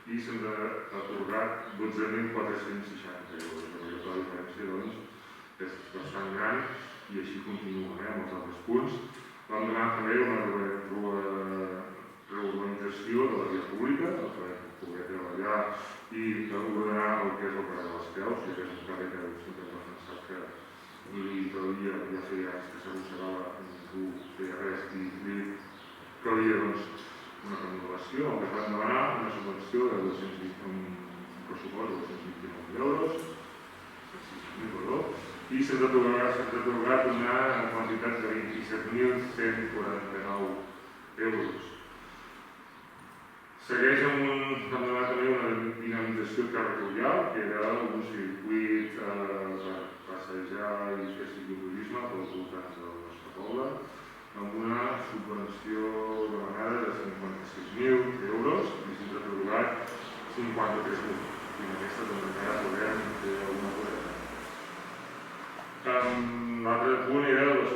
i se'ns ha atorgat 12.460 euros. La diferència doncs, és bastant gran i així continua amb els altres punts. Vam demanar també una reurbanització de la via pública per poder treballar i ordenar el que és el carrer de les Creus, i que és un carrer que sempre hem pensat que li calia, ja feia anys que s'arrossegava, ningú feia res i calia una remodelació, en què es van demanar una subvenció de un pressupost de 229 euros i se'ns ha atorgat una quantitat de 27.149 euros. Segueix amb vam demanar també una dinamització territorial, que era un circuit per passejar i fer cicloturisme pels voltants del nostre poble, amb una subvenció demanada de 56.000 euros i se'ns ha atorgat 53.000. I amb aquesta doncs encara podem fer alguna cosa. L'altre punt era la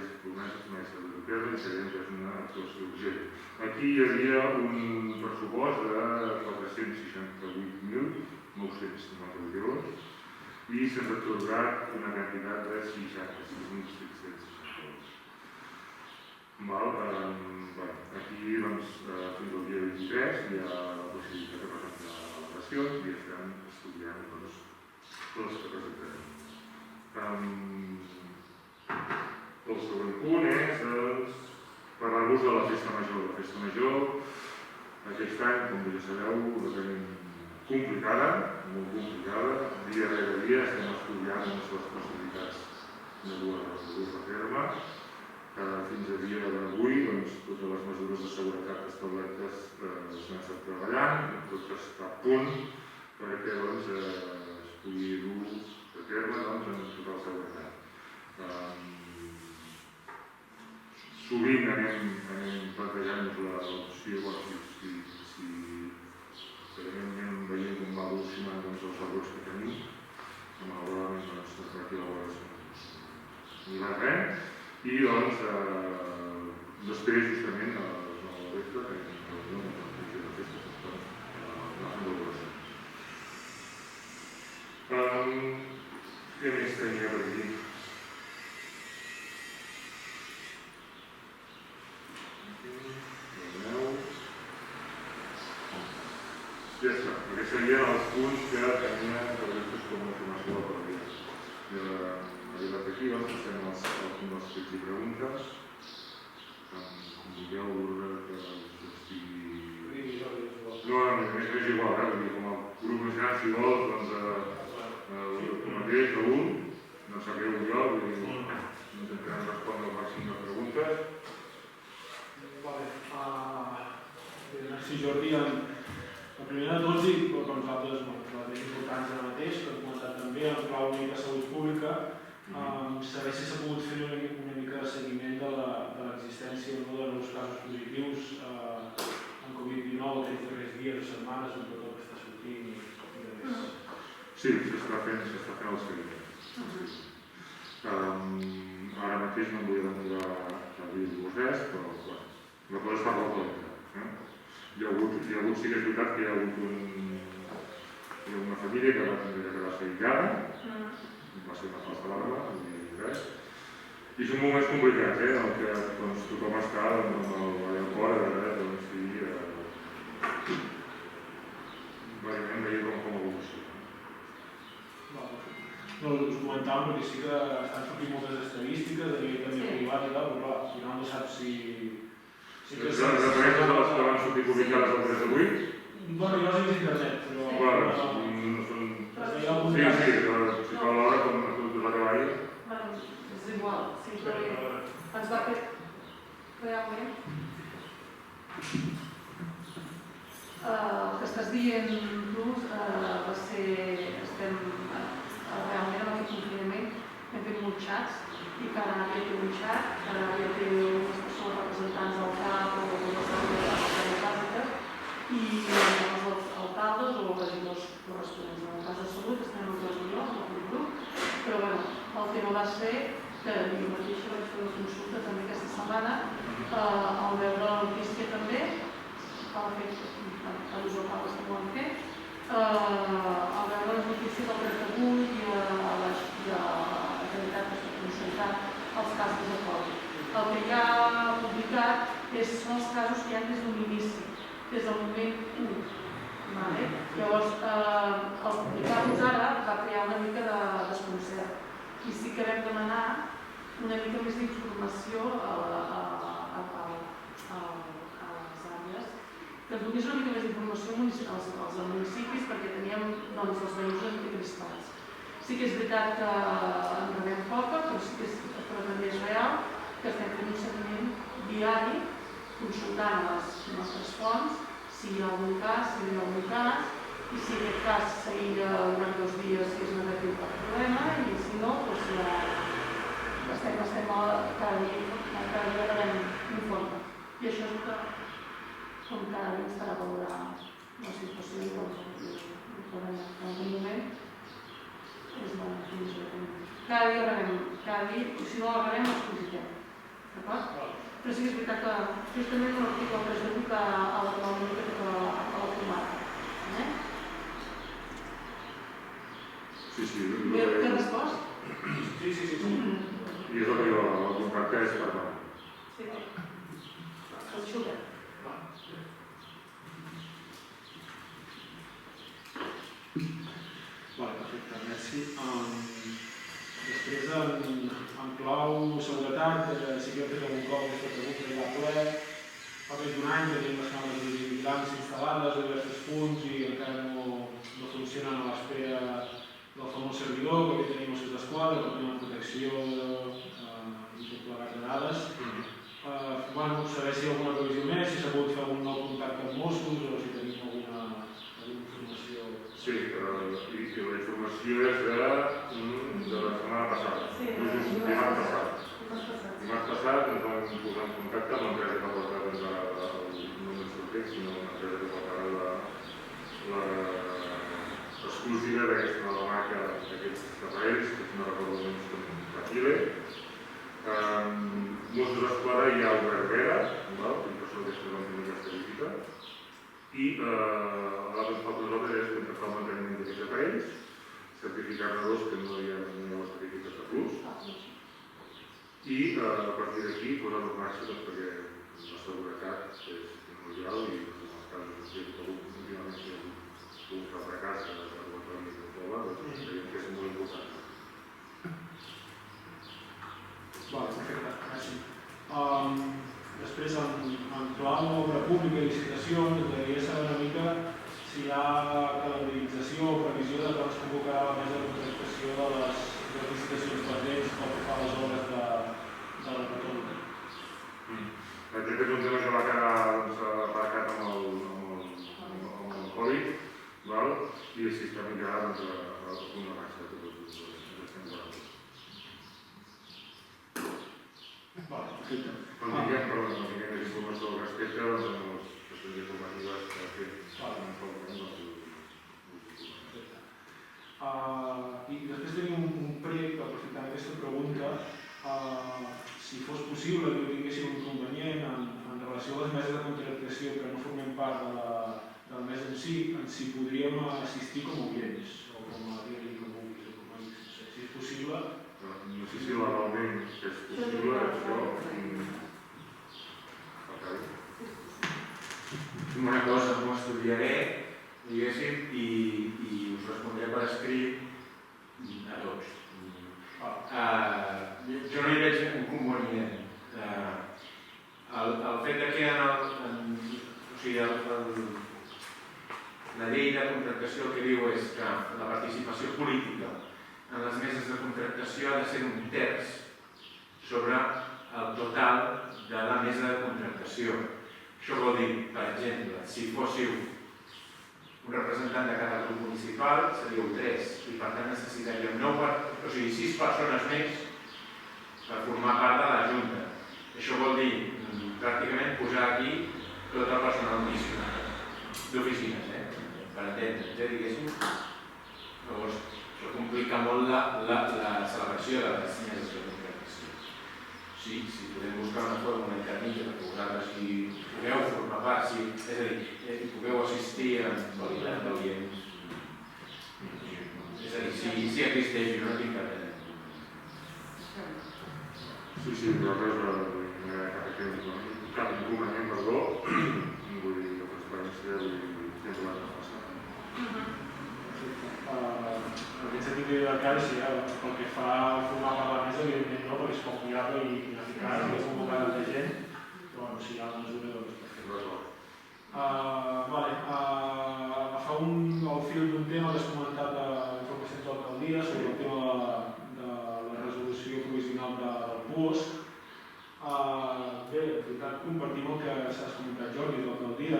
varias promesas mai s'ha de terme i creiem que és una actuació urgent. Aquí hi havia un pressupost de 468.998 euros i s'ha atorgat una quantitat de 66.760 euros. Aquí, doncs, fins al dia 23 hi ha la possibilitat de presentar al·legacions i estem estudiant les que presentarem. El següent punt és parlar-vos de la festa major. La festa major aquest any, com ja sabeu, la tenim complicada, molt complicada. Dia rere dia estem estudiant les possibilitats de dur-la a terme. Fins a dia d'avui, totes les mesures de seguretat establertes s'han estat treballant, tot està a punt perquè es pugui dur a terme en total seguretat. Sovint anem plantejant-nos l'opció, si veiem com va evolucionant els errors que tenim, que malauradament aquí a l'hora ni va res, i després justament a les 9 de vespre tenim una funció de festa que està en valoració. Què més tenia per dir? Ja està, aquests serien els punts que tenia previstos com a informació del propi. Arribat aquí, passem al punt dels fets i preguntes. Com vulgueu, l'ordre que estigui... No, a més és igual, com el grup més gran, si vols, el mateix de un, no sap greu jo, intentarem respondre al màxim de preguntes. Merci Jordi. La primera de tots, i per nosaltres les més importants ara mateix, que hem comentat també, el Pla Únic de Salut Pública, saber si s'ha pogut fer una mica de seguiment de l'existència o no de nous casos positius en Covid-19 aquests darrers dies o setmanes on tot està sortint i res. Sí, s'està fent el seguiment. Ara mateix no em vull aventurar a dir-vos res, però la cosa està molt dolenta. Hi ha hagut, sí que és veritat que hi ha hagut una família que va tenir que quedar-se aïllada, va ser una falsa alarma, no dir res. I són moments complicats, en què tothom està a l'aeroport, bàsicament veient com evoluciona. No, us comentàvem perquè sí que estan sortint moltes estadístiques a nivell també privat i tal, però clar, al final no saps si... Les referències de les que van sortir publicades el 3 d'avui? Bueno, jo les he vist a internet, però... Sí, si fa l'hora com a tot la treball. És igual, simplement ens va fer realment el que estàs dient tu va ser, estem realment amb aquest confinament hem fet molts xats i cada àrea té un xat, cada àrea té unes persones representants del CAP o de les secretaries bàsiques i els alcaldes o regidors corresponents. En el cas de salut estem en els regidors, en el grup, però bueno, el tema va ser que jo mateixa vaig fer una consulta també aquesta setmana al veure la notícia també, els alcaldes també ho han fet, al veure les notícies del 3 d'agost i a la Generalitat que s'ha consultat els casos de Covid. El que ja ha publicat són els casos que hi ha des d'un inici, des del moment 1. Llavors, el publicar-los ara va crear una mica de desconcert i sí que vam demanar una mica més d'informació a les àrees, que ens donés una mica més d'informació als municipis perquè teníem els veïns una mica crispats. Sí que és veritat que en rebem poca, però també és real que estem fent un seguiment diari, consultant les nostres fonts, si hi ha algun cas, si no hi ha algun cas, i si aquest cas s'aïlla durant 2 dies si és negatiu per problema, i si no, doncs estem cada dia rebem informe. I això és el que, com cada dia ens farà valorar la situació i el problema. En algun moment és bona. Cada dia, si no la rebem, els positem. que sí que és veritat que justament l'article 3 diu que ha de donar una mica tota la comarca. Sí, Què has respost? Sí. I és el que diu, el contracte és permanent. Sí. El Schubert. Vale, perfecte, merci. Després, en clau seguretat, sí que hem fet algun cop aquesta pregunta ja ple. Fa més d'un any tenim les càmeres de vigilància instal·lades a diversos punts i encara no funcionen a l'espera del famós servidor que avui tenim a Mossos d'Esquadra per tenir una protecció i tot plegat de dades. Saber si hi ha alguna previsió més, si s'ha pogut fer algun nou contacte amb Mossos o si tenim alguna informació. Sí, i la informació és de la setmana passada. Dimarts passat ens vam posar en contacte amb l'empresa que porta no ens sortit, sinó l'empresa que portarà l'exclusiva d'aquesta nova marca d'aquests aparells, que no recordo el nom, la Chile. Mossos d'Esquadra hi ha obert vera, l'impressor d'aquesta aquesta visita, i l'altre que fa per nosaltres és contractar el manteniment d'aquests aparells, certificar-ne dos que no hi ha les certificacions de plus, i a partir d'aquí posar-lo en marxa perquè la seguretat és primordial i en els casos que últimament hi ha hagut fracàs a laboratoris de prova, doncs creiem que és molt important. Perfecte, gràcies. Després, en clau d'obra pública i licitació, ens agradaria saber una mica si hi ha calendarització o previsió de quan es convocarà la mesa de contractació de les licitacions pendents pel que fa a les obres de la Catòlica. Aquest és un tema que va quedar aparcat amb el Covid, i així està millorat a punt de marxa de totes les temporades. Perfecte. No tinguem més informació al respecte, doncs amb les qüestions informatives que ha fet I després tenim un prec, aprofitant aquesta pregunta, si fos possible que tinguéssim un convenient en relació a les meses de contractació que no formem part del mes en si podríem assistir com a oients o com a dir-li com a oients, si és possible. No sé si legalment és possible, això. Una cosa, m'ho estudiaré, diguéssim, i us respondré per escrit a tots. Jo no hi veig un convenient. El fet que la llei de contractació el que diu és que la participació política en les meses de contractació ha de ser un terç sobre el total de la mesa de contractació. Això vol dir, per exemple, si fóssiu un representant de cada grup municipal, seríeu 3, i per tant necessitaríem 6 persones més per formar part de la Junta. Això vol dir, pràcticament, posar aquí tot el personal municipal d'oficines, per entendre'ns, diguéssim. Llavors, això complica molt la celebració de les meses de contractació. Sí, si podem buscar una forma intermitja perquè vosaltres hi pugueu formar part, és a dir, hi pugueu assistir en qualitat d'audients. És a dir, si existeix, jo no tinc cap idea. Sí, nosaltres no hi ha cap inconvenient, perdó, vull dir, la transparència sempre l'ha traspassat. En aquest sentit de cara, sí, pel que fa a formar part de la mesa, evidentment no, perquè és poc viable i ineficaç, i és convocar tanta gent, però si hi ha una mesura, doncs perfecte. Agafar el fil d'un tema que has comentat a l'Informació de l'Alcaldia sobre el tema de la resolució provisional del PUOS. Bé, en veritat, compartim el que s'has comentat, Jordi, de l'Alcaldia.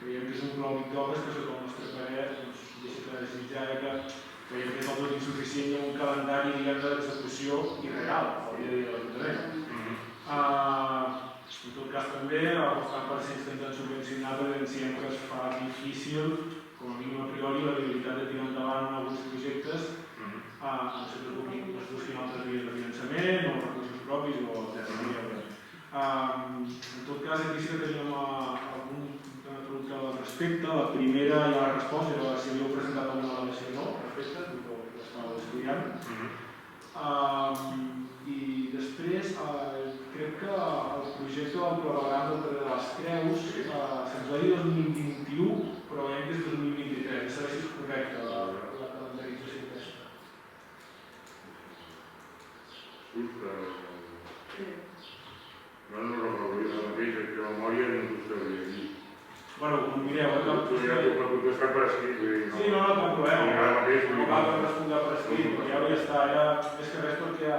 Creiem que és un clònic d'obres que, sota el nostre parer, deixa de desitjar que creiem que és del tot insuficient i un calendari d'execució irreal, hauria de dir l'Ajuntament. En tot cas, també, apostant per cents que ens han subvencionat, evidenciem que es fa difícil, com a mínim a priori, la viabilitat de tirar endavant alguns projectes en el sector públic, no solucionar altres vies de finançament o recursos propis o etc. En tot cas, aquí sí que teníem algun pregunta al respecte. La primera ja la resposta era si havíeu presentat alguna al·legació o no, respecte, perquè l'estàveu estudiant. I després, crec que el projecte del clavegueram del carrer de les Creus se'ns va dir 2021, però veiem que és 2023. No sabeu si és correcte la calendarització aquesta. No recordaria la mateixa, que la memòria no t'ho sabria dir. Bueno, com mireu, Tu ja t'ho contestat per escrit. Sí, no, cap problema. No cal respondre per escrit, però ja hauria estar. És que res perquè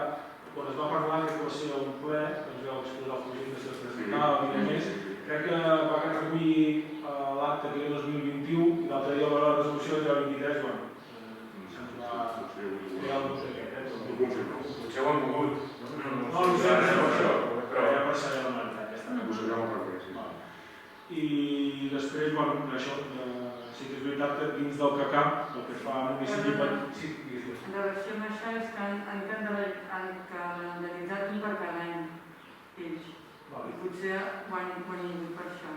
quan es va parlar que va ser un ple, doncs vau exposar el projecte que es presentava, i a més, crec que va recollir l'acte que era 2021 i l'altre dia va la resolució que era 23, bueno, se'ns va crear el dubte aquest, Potser ho han mogut. No, no sé això, però ja per saber la veritat, ja està. I després, bueno, això, sí que és veritat que dins del CACAP, el que fa el municipi... En relació amb això és que han calendaritzat un per cada any, ells. I potser ho han vingut per això,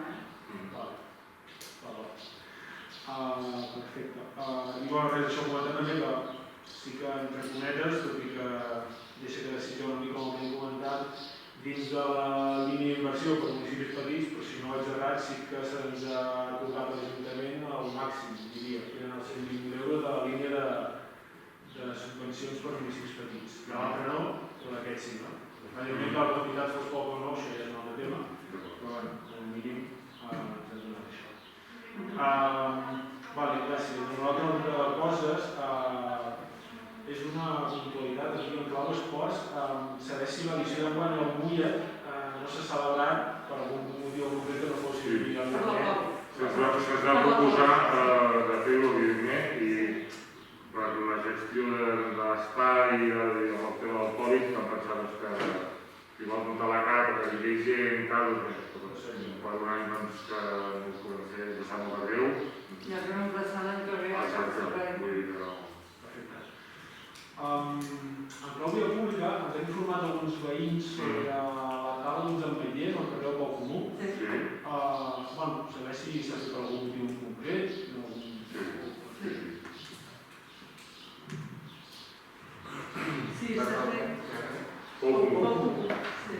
Perfecte. I bueno, res, això comentar també que sí que entre cometes, tot i que deixa que decisió una mica com hem comentat, dins de la línia d'inversió per municipis petits, però si no vaig errat, sí que se'ns ha atorgat a l'Ajuntament el màxim, diria, que eren els 120.000 euros de la línia de subvencions per municipis petits. L'altre no, però aquest sí, no? Evidentment que la quantitat fos poc o no, això ja és un altre tema, però bueno, com a mínim ens ha donat això. Vale, gràcies. Una altra coses, és una puntualitat aquí en clau d'esports, saber si l'edició d'enguany al Mulla no s'ha celebrat per algun motiu concret que no fos el Se'ns va proposar de fer-ho, evidentment, i per la gestió de l'espai i el tema del Covid vam pensar que si vol muntar la cara perquè hi hagi gent i tal, per un any que no ho podem fer, ens sap molt greu. I el vam passar l'any que ve a En clau via pública ens hem informat alguns veïns sobre la tala d'uns ametllers al carrer del Pau Comú. Saber si s'ha fet per algun motiu concret. Sí, s'ha fet. Pau Comú. Sí.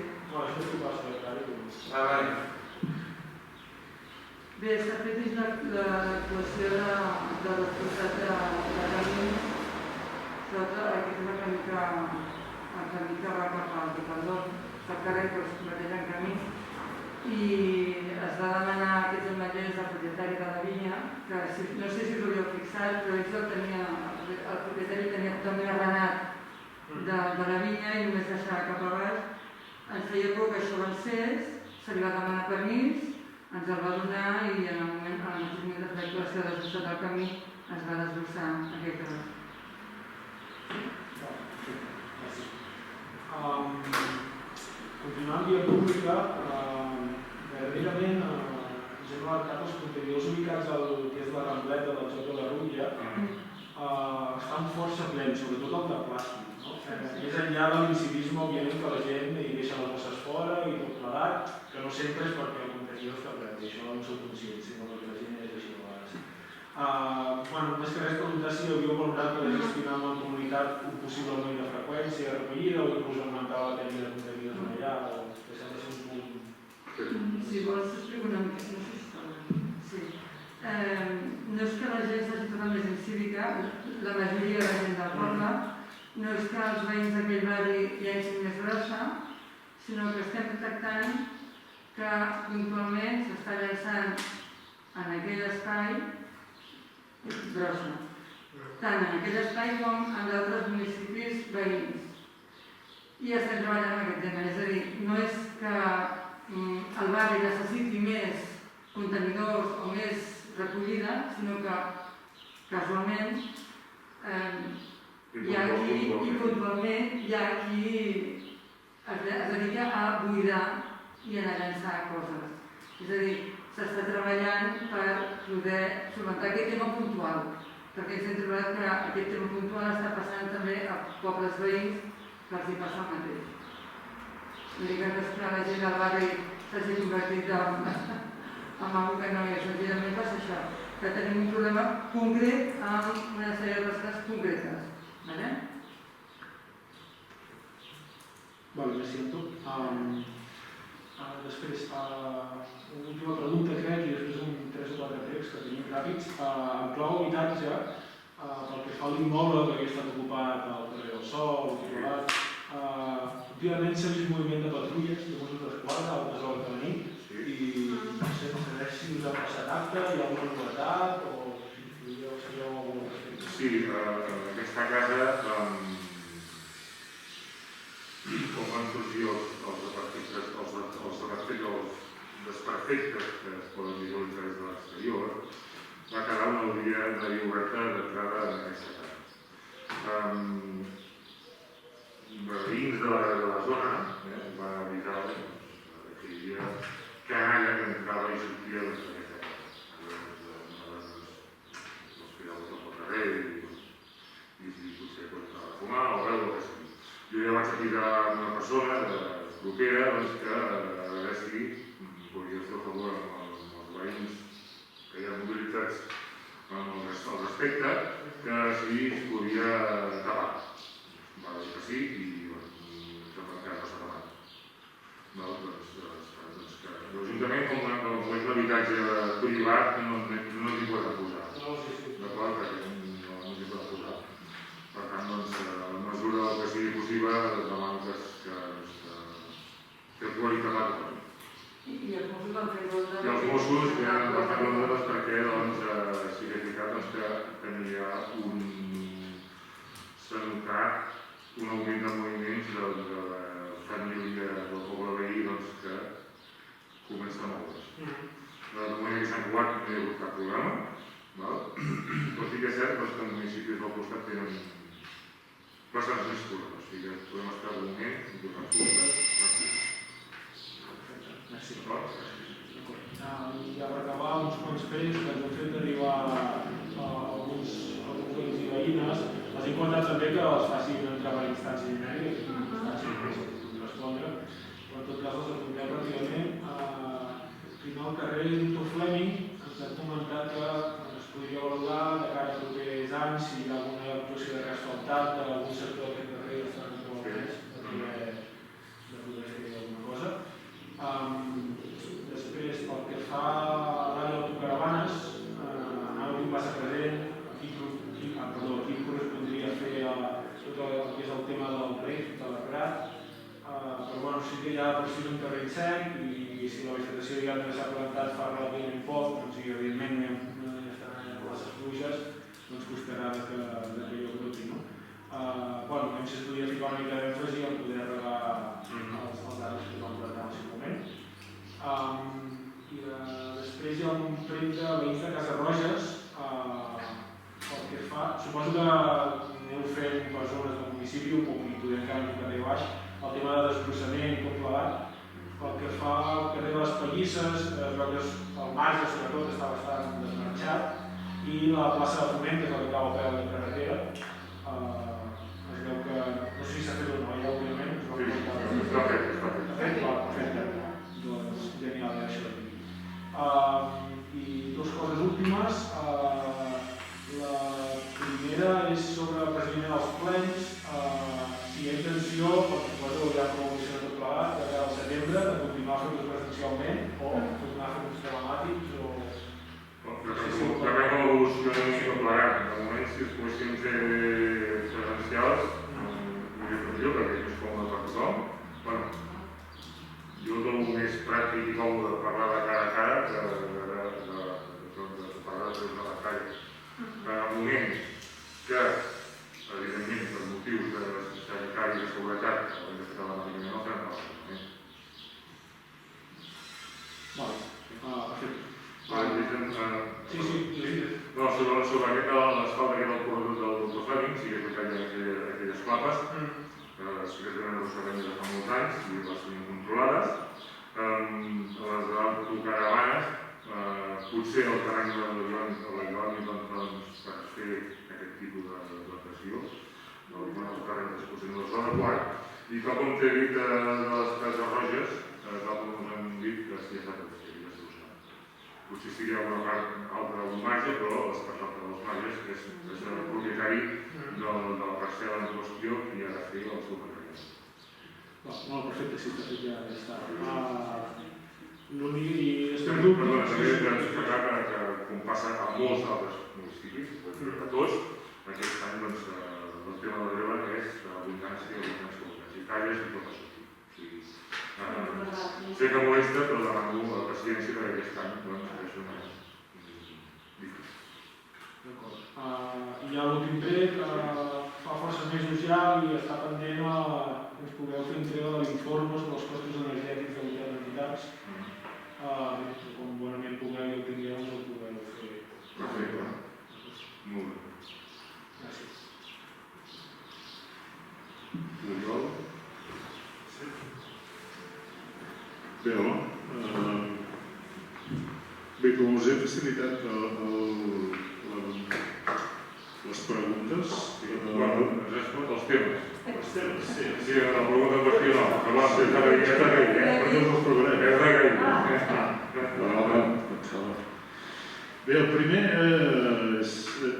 Bé, s'ha fet dins l'actuació de l'expulsat de camí, sobretot aquest és el camí que va cap al Tocador, pel carrer que es converteix en camí, i es va demanar a aquests ametllers al propietari de la vinya, que no sé si us ho havíeu fixat, però el propietari tenia totalment arrenat de la vinya i només deixava cap a baix. Ens feia por que això avancés, se li va demanar permís, ens el va donar i en el mateix moment de l'actuació de desbrossat del camí es va desbrossar aquest tros. Continuant via pública, darrerament ens hem alertat els contenidors ubicats al que és la Rambleta del Joc de la Rutlla estan força plens, sobretot el de plàstic. Més enllà de l'incivisme, òbviament, que la gent hi deixa les bosses fora i tot plegat, que no sempre és perquè el contenidor està ple, i això no en sou conscients, sinó perquè la gent és així a vegades. Més que res preguntar si havíeu valorat per gestionar amb la comunitat un possible augment de freqüència de recollida o inclús augmentar la tècnica de contenidors allà, o que s'ha de ser un punt... Si vols explicar una mica, no sé si sí. No és que la gent s'hagi tornat més incívica, la majoria de la gent del poble, no és que els veïns d'aquell barri hi hagin més brossa, sinó que estem detectant que puntualment s'està llançant en aquell espai brossa, tant en aquell espai com en d'altres municipis veïns. I estem treballant en aquest tema, és a dir, no és que el barri necessiti més contenidors o més recollida, sinó que casualment hi ha qui, i puntualment hi ha qui es dedica a buidar i a llançar coses. És a dir, s'està treballant per poder solventar aquest tema puntual, perquè ens hem trobat que aquest tema puntual està passant també a pobles veïns que els hi passa el mateix. Vull dir que no és que la gent al barri s'hagi convertit en algo que no és. Senzillament passa això, que tenim un problema concret amb una sèrie de persones concretes. Vale? Vale, me siento. Després, una última pregunta, crec, i després un 3 o 4 texts que tenim ràpids. En clau habitatge, pel que fa a l'immoble que havia estat ocupat al carrer del Sol, titulat, últimament s'ha vist moviment de patrulles de Mossos d'Esquadra a altes hores de la nit i no sé si us ha passat acte, hi ha alguna novetat o si sabeu alguna cosa. Sí, en aquesta casa, com van sorgir els desperfectes que es poden visualitzar des de l'exterior, va quedar una via oberta d'entrada en aquesta casa. Veïns de la zona van avisar que hi havia canalla que entrava i sortia d'aquesta casa. Els criadors del carrer i potser estava a fumar o veure el que sigui. Jo ja vaig avisar una persona propera que a veure si podia fer el favor amb els veïns que hi ha mobilitzats al respecte, que si es podia tapar. Va dir que sí i encara no s'ha tapat. L'Ajuntament, com és un habitatge privat, no s'hi pot posar. D'acord? Perquè no s'hi pot posar. Per tant, en mesura del que sigui possible, demano que pugui tapar tot. I els Mossos van fer rondes? I els Mossos van fer rondes perquè sí que és veritat que hi ha s'ha notat un augment de moviments de la família del poble veí que comença a moure's. De moment que Sant Cugat no hi ha hagut cap problema, però sí que és cert que els municipis del costat tenen bastants més problemes, o sigui que podem estar de moment i posar curtes tranquils. Merci. I per acabar, uns quants pregs que ens han fet arribar alguns veïns i veïnes. Les hem contat també que els facin entrar a la instància genèrica, que és una instància que es respondre, però en tot cas els apuntem ràpidament. Primer al carrer Doctor Fleming ens han comentat que es podria valorar de cara a propers anys si hi ha alguna actuació de reasfaltat d'algun sector d'aquest carrer que està en el mes de poder fer alguna cosa. Després, pel que fa a l'àrea d'autocaravanes, anava un pas a present, aquí correspondria fer tot el que és el tema del REF, de la Prat, però sí que ja per si és un terreny sec i si la vegetació diguem que s'ha plantat fa relativament poc, doncs i evidentment no hi estan places fluixes, doncs costarà que allò broti, no? Hem si es podia ficar una mica d'èmfasi en poder regar els arbres que vam plantar al seu moment. I després hi ha un prec de veïns de Casa Roges, pel que fa, suposo que aneu fent per zones del municipi, un poc podem encara un carrer baix, el tema de desbrossament i tot plegat. Pel que fa al carrer de les Pallisses, es veu que el marge sobretot està bastant desmarxat i la plaça de Foment, que és la que acaba a peu de carretera, es veu que, no sé si s'ha fet o no, ja òbviament, es va comentar. Sí, està fet. Perfecte. Doncs genial, ja això. I dues coses últimes. La primera és sobre precisament els plens. Si hi ha intenció, suposo ja com ho funciona tot plegat, de cara al setembre, de continuar fent-los presencialment o continuar fent-los telemàtics o... Depèn de l'evolució de plegat. De moment, si es poguessin fer presencials, m'hauria fet millor, perquè és més còmode per tothom. Jo trobo més pràctic i còmode de parlar de cara a cara que de parlar de una pantalla. En el moment que, evidentment, per motius sanitaris i de seguretat, haurem de fer telemàticament el tram, perfectament. Perfecte. No, sobre aquest de l'asfalt del corredor del Doctor Fleming, sí que és veritat que hi ha aquelles clapes, sí que tenen arrossegament de fa molts anys i les tenim controlades. Les autocaravanes, potser el terreny de l'Aiguani per fer aquest tipus de plantació, el terreny potser no és adequat, I tal com t'he dit de les cases roges, tal com us hem dit, que sí, ja està tot, ja està solucionat. Potser sí que hi ha una part altra d'un marge, però les parts altres dels marges, que és el propietari de la parcel·la en qüestió i ha de fer el seu manteniment. No, perfecte, sí, perfecte, ja està. L'únic i estem dubtes... Perdona, també he d'explicar que com passa a molts altres municipis, a tots, aquest any doncs, el tema de l'herba és l'abundància i l'abundància calles i tot això. Sé que molesta, però demano la paciència perquè aquest any doncs, això no és difícil. D'acord. Hi ha l'últim tret que fa força mesos ja i està pendent que ens pugueu fer entrega de l'informe sobre els costos energètics de les entitats. Com bonament pugueu i el tingueu, us el pugueu fer. Perfecte. Molt bé. Gràcies. Oriol? Sí. Bé, home. Bé, com us he facilitat les preguntes... Bueno, ens has posat els temes. Els temes, sí. Sí, la pregunta en qüestió no, però va, és d'agrair, Per tots els provarem. és d'agrair. Bé, el primer és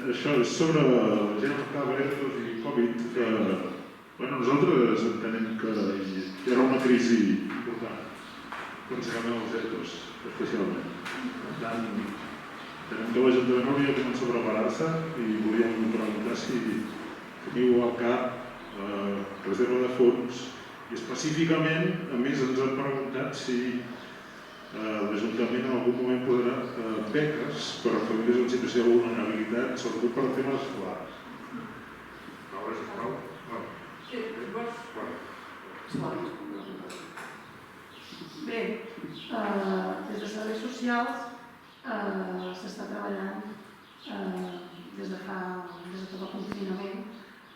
això, és sobre la gent afectada per ERTOs i Covid. Nosaltres entenem que hi haurà una crisi important, principalment els ERTOs, especialment. Per tant, entenem que l'Ajuntament hauria de començar a preparar-se i volíem preguntar si teniu al cap reserva de fons i específicament, a més, ens han preguntat si l'Ajuntament en algun moment podrà beques per a famílies en situació de vulnerabilitat, sobretot per temes escolars. Ara, sisplau. Sí, vols? Bé, des de serveis socials s'està treballant des de tot el confinament,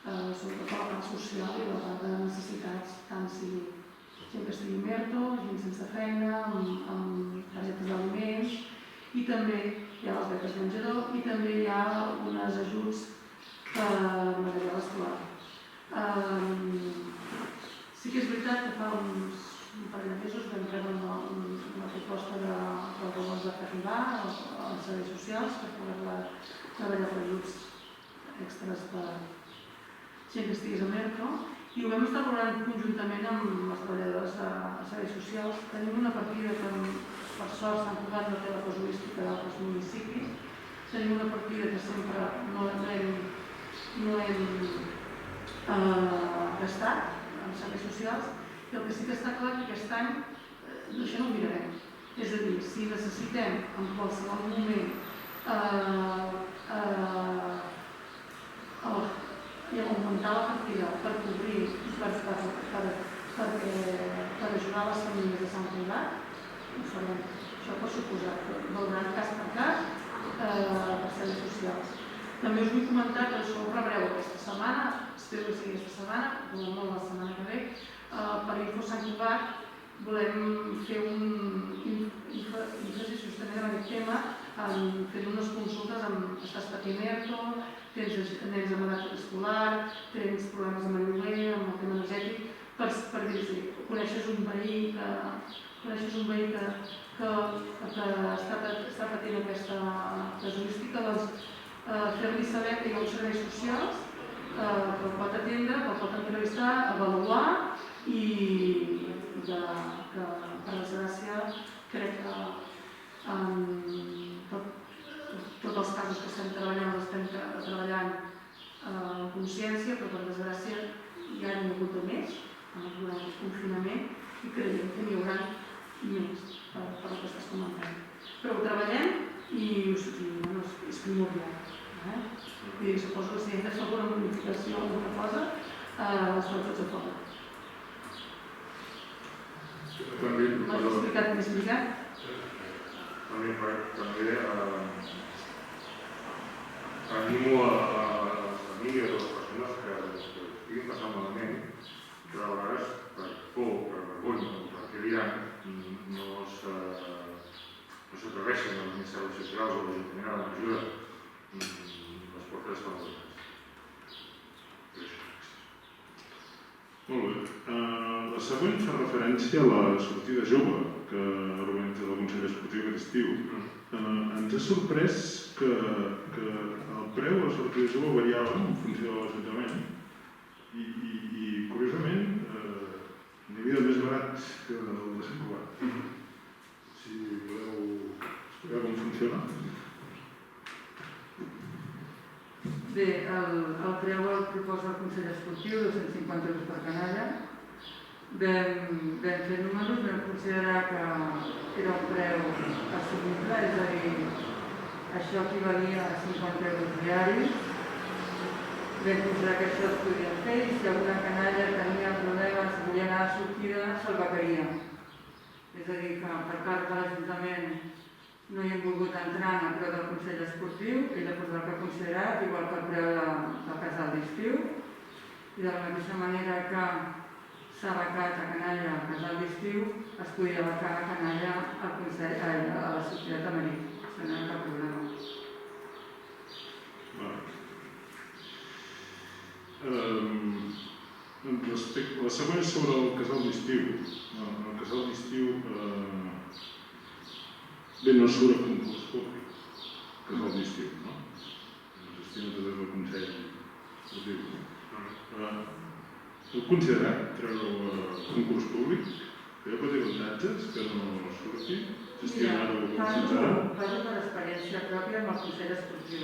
sobretot a la part social i a la part de necessitats, tant si gent que estigui en ERTO, gent sense feina, amb targetes d'aliments, i també hi ha les beques menjador i també hi ha uns ajuts per material escolar. Sí que és veritat que fa un parell de mesos vam rebre una proposta del govern de fer arribar als serveis socials per poder treballar per ajuts extras per gent que estigués a ERTO i ho vam estar valorant conjuntament amb les treballadores de serveis socials. Tenim una partida que per sort Sant Cugat no té la casuística d'altres municipis. Tenim una partida que sempre no hem gastat en serveis socials i el que sí que està clar que aquest any això no ho mirarem. És a dir, si necessitem en qualsevol moment augmentar la partida per cobrir, per ajudar les famílies de Sant Cugat, ho farem. Això per suposat, valorant cas per cas per serveis socials. També us vull comentar que això ho rebreu aquesta setmana, espero que sigui aquesta setmana, o molt la setmana que ve, per Info Sant Cugat volem fer un èmfasi justament en aquest tema, fent unes consultes amb estàs patint ERTO, tens nens amb edat escolar, tens problemes amb el lloguer, amb el tema energètic, per dir-los, coneixes un veí que està patint aquesta casuística, doncs fer-li saber que hi ha uns serveis socials que el pot atendre, que el pot entrevistar, avaluar i que per desgràcia crec que tots els casos que estem treballant en consciència, però per desgràcia ja n'hi ha hagut més durant el confinament i creiem que n'hi haurà més per el que estàs comentant. Però ho treballem i és primordial. I suposo que si hem de fer alguna modificació o alguna cosa, estan tots a fora. M'has explicat més explicat? També animo a les famílies o a les persones que estiguin passant malament, que a vegades per por, per vergonya o per què diran, no s'atreveixen als ministeris socials o a l'Ajuntament a la mesura les portes estan obertes. Molt bé. següent fa referència a la sortida jove que ha organitzat el Consell Esportiu aquest estiu. Ens ha sorprès que el preu de la sortida jove variava en funció de l'Ajuntament i curiosament, n'hi havia de més barat que el de Sant Cugat. Si voleu explicar com funciona. Bé, el preu el proposa el Consell Esportiu, 250 euros per canalla. Vam fer números, vam considerar que era un preu assumible, és a dir, això equivalia a 50 euros diaris. Vam considerar que això es podia fer i si alguna canalla tenia problemes, si volia anar a sortida, se'l becaria. És a dir, que per part de l'Ajuntament no hi hem volgut entrar en el preu del Consell Esportiu, ell ha posat el que ha considerat, igual que el preu del casal d'estiu. I de la mateixa manera que s'ha becat a canalla al casal d'estiu, es podia becar a canalla a la sortida de Marí. Això no hi ha cap problema. La següent és sobre el casal d'estiu. El casal d'estiu bé, no surt a concurs públic, el casal d'estiu, no? El gestiona tot el Consell Esportiu. Heu considerat treure a concurs públic? Creu que té avantatges que no surti? Gestionar-ho com fins ara? Parlo per experiència pròpia amb el Consell Esportiu.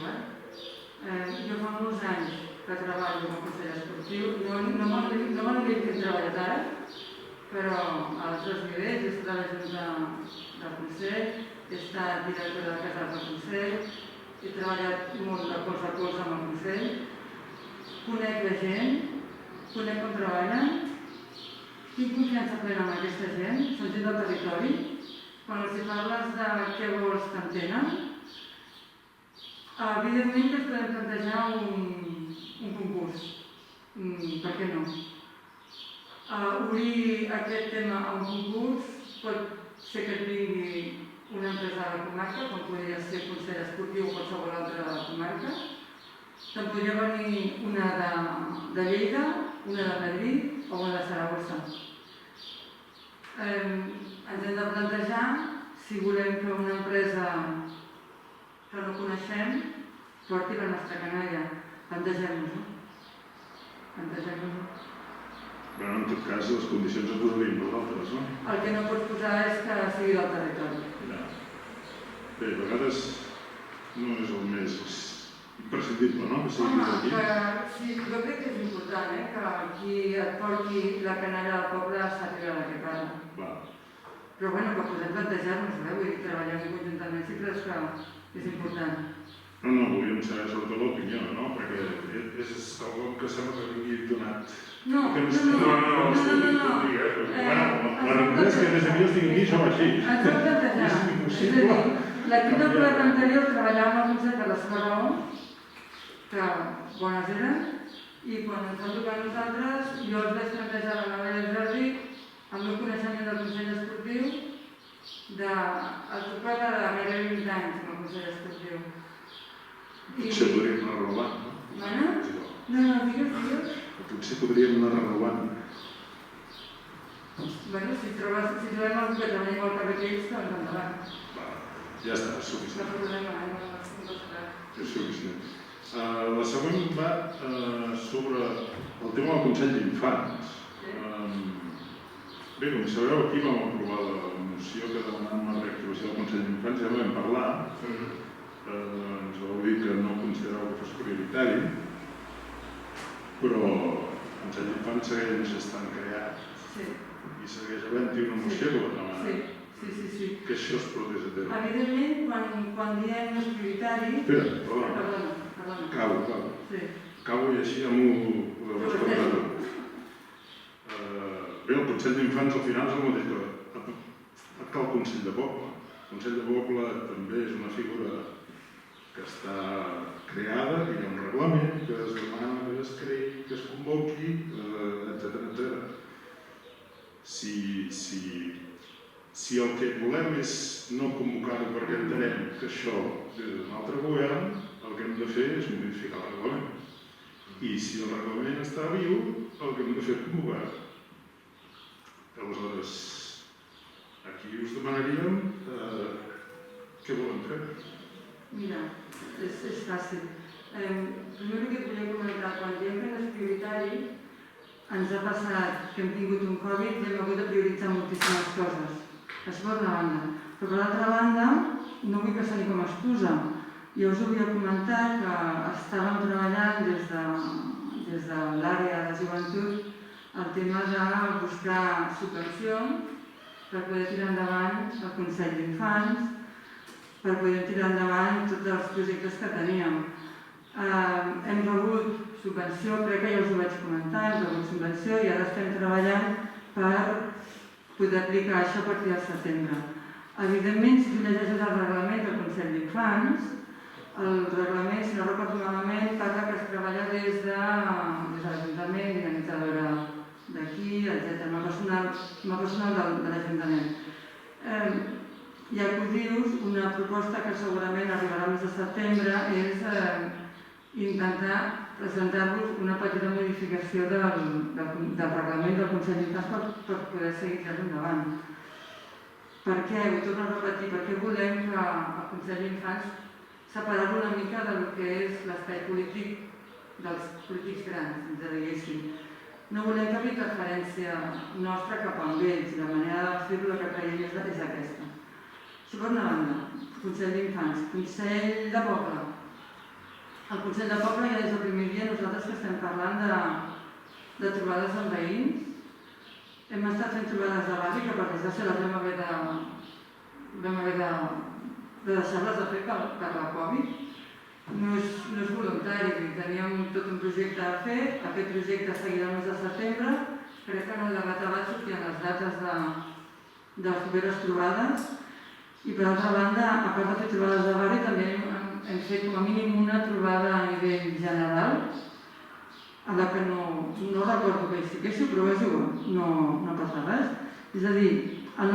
Jo fa molts anys que treballo amb el Consell Esportiu, no m'agradaria que he treballat ara, però als dos nivells he estat a la Junta del Consell, he estat directora de casal del Consell, he treballat molt de colze a colze amb el Consell, conec la gent, conec com treballen, tinc confiança plena en aquesta gent, són gent del territori. Quan els parles de què vols que entenen, evidentment que es podem plantejar un concurs. Per què no? Obrir aquest tema a un concurs pot ser que tingui una empresa de la comarca, com podria ser el Consell Esportiu o qualsevol altra comarca. Te'n podria venir una de Lleida, una de Madrid o una de Saragossa. Ens hem de plantejar si volem que una empresa que no coneixem porti la nostra canalla. Plantegem-nos-ho. Però en tot cas les condicions es posarien nosaltres, no? El que no pots posar és que sigui del territori. Bé, a vegades no és el més imprescindible, no? Que sigui d'aquí. Sí, jo crec que és important, que qui et porti la canalla del poble sàpiga de què parla. Però bueno, que podem plantejar-nos, vull dir, treballem conjuntament, sí, però és que és important. No, volíem saber sobretot l'opinió, no? Perquè és algo que sembla que vingui donat. No. La realitat és que des d'aquí els tinc aquí, som així. Ens vam plantejar. És a dir, l'equip del govern anterior treballava amb el Consell per la seva raó, que bones eren, i quan ens van tocar a nosaltres, jo els vaig plantejar a la Maria del Jordi, el meu coneixement del Consell Esportiu, el tocar de gairebé 20 anys amb el Consell Esportiu. Potser podríem anar renovant, no? Bueno? No, digues. Potser podríem anar renovant. Bueno, si trobem algú que treballa igual que aquells, doncs endavant. Ja està, és suficient. No problema, no serà. És suficient. La següent va sobre el tema del Consell d'Infants. Bé, com sabeu, aquí vam aprovar la moció que demanava una reactivació del Consell d'Infants, ja vam parlar. Ens vau dir que no considerava que fos prioritari, però el Consell d'Infants segueix estant creat i segueix havent-hi una moció que ho demana. Sí. Que això es portés a terme. Evidentment, quan diem no és prioritari... Espera, perdona. Acabo. Acabo i així ja m'ho respondrà tot. Bé, el Consell d'Infants al final és el mateix que el Consell de Poble. El Consell de Poble també és una figura que està creada, que hi ha un reglament, que es demana que es creï, que es convoqui, etc. Si el que volem és no convocar-ho perquè entenem que això ve d'un altre govern, el que hem de fer és modificar el reglament. I si el reglament està viu, el que hem de fer és convocar-ho. Aleshores, aquí us demanaríem què volem fer. Mira, és fàcil. Primer el que et volia comentar, quan diem que no és prioritari, ens ha passat que hem tingut un Covid i hem hagut de prioritzar moltíssimes coses. Això per una banda. Però per l'altra banda, no vull que soni com a excusa. Jo us volia comentar que estàvem treballant des de l'àrea de joventut el tema de buscar subvencions per poder tirar endavant el Consell d'Infants, per poder tirar endavant tots els projectes que teníem. Hem rebut subvenció, crec que ja us ho vaig comentar, hem rebut subvenció i ara estem treballant per poder aplicar això a partir del setembre. Evidentment, si tu llegeixes el reglament del Consell d'Infants, el reglament, si no recordo malament, parla que es treballa des de l'Ajuntament, organitzadora d'aquí, etc. Amb el personal de l'Ajuntament. Ja que ho dius, una proposta que segurament arribarà al mes de setembre és intentar presentar-vos una petita modificació del reglament del Consell d'Infants per poder seguir tirant endavant. Per què? Ho torno a repetir, perquè volem que el Consell d'Infants separar-lo una mica del que és l'espai polític dels polítics grans, ens diguéssim. No volem cap interferència nostra cap amb ells, i la manera de fer-ho que creiem és aquesta. Això per una banda, Consell d'Infants. Consell de Poble. El Consell de Poble ja des del primer dia nosaltres que estem parlant de trobades amb veïns. Hem estat fent trobades de barri que per desgràcia les vam haver de deixar-les de fer per la Covid. No és voluntari, teníem tot un projecte a fer, aquest projecte seguirà el mes de setembre, crec que en el debat abans sortien les dates de les properes trobades i per altra banda, a part de fer trobades de barri, també hem fet com a mínim una trobada a nivell general a la que no recordo que hi siguéssiu, però és igual, no passa res. És a dir, el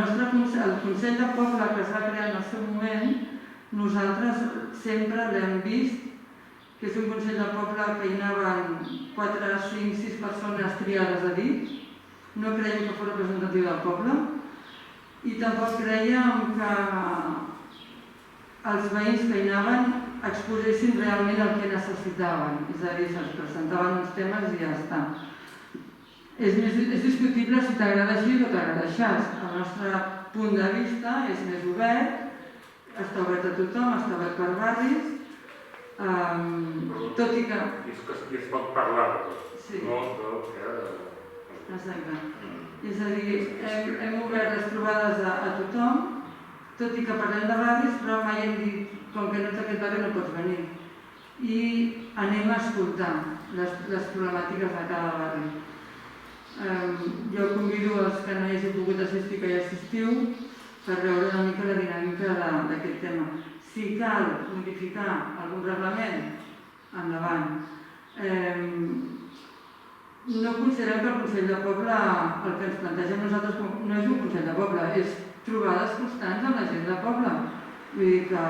Consell de Poble que es va crear en el seu moment, nosaltres sempre l'hem vist que és un Consell de Poble que hi anaven 4, 5, 6 persones triades a dit. No creiem que fos representatiu del poble i tampoc creiem que els veïns que hi anaven exposessin realment el que necessitaven. És a dir, se'ls presentaven uns temes i ja està. És discutible si t'agrada així o t'agrada així. El nostre punt de vista és més obert, està obert a tothom, està obert per barris, tot i que... I es pot parlar de tot. Sí. No del que... Exacte. És a dir, hem obert les trobades a tothom, tot i que parlem de barris, però mai hem dit, com que no ets aquest barri no pots venir. I anem a escoltar les problemàtiques de cada barri. Jo convido els que no hi hagi pogut assistir que hi assistiu per veure una mica la dinàmica d'aquest tema. Si cal modificar algun reglament, endavant. No considerem que el Consell de Poble, el que ens plantegem nosaltres no és un Consell de Poble, és trobades constants amb la gent del poble. Vull dir que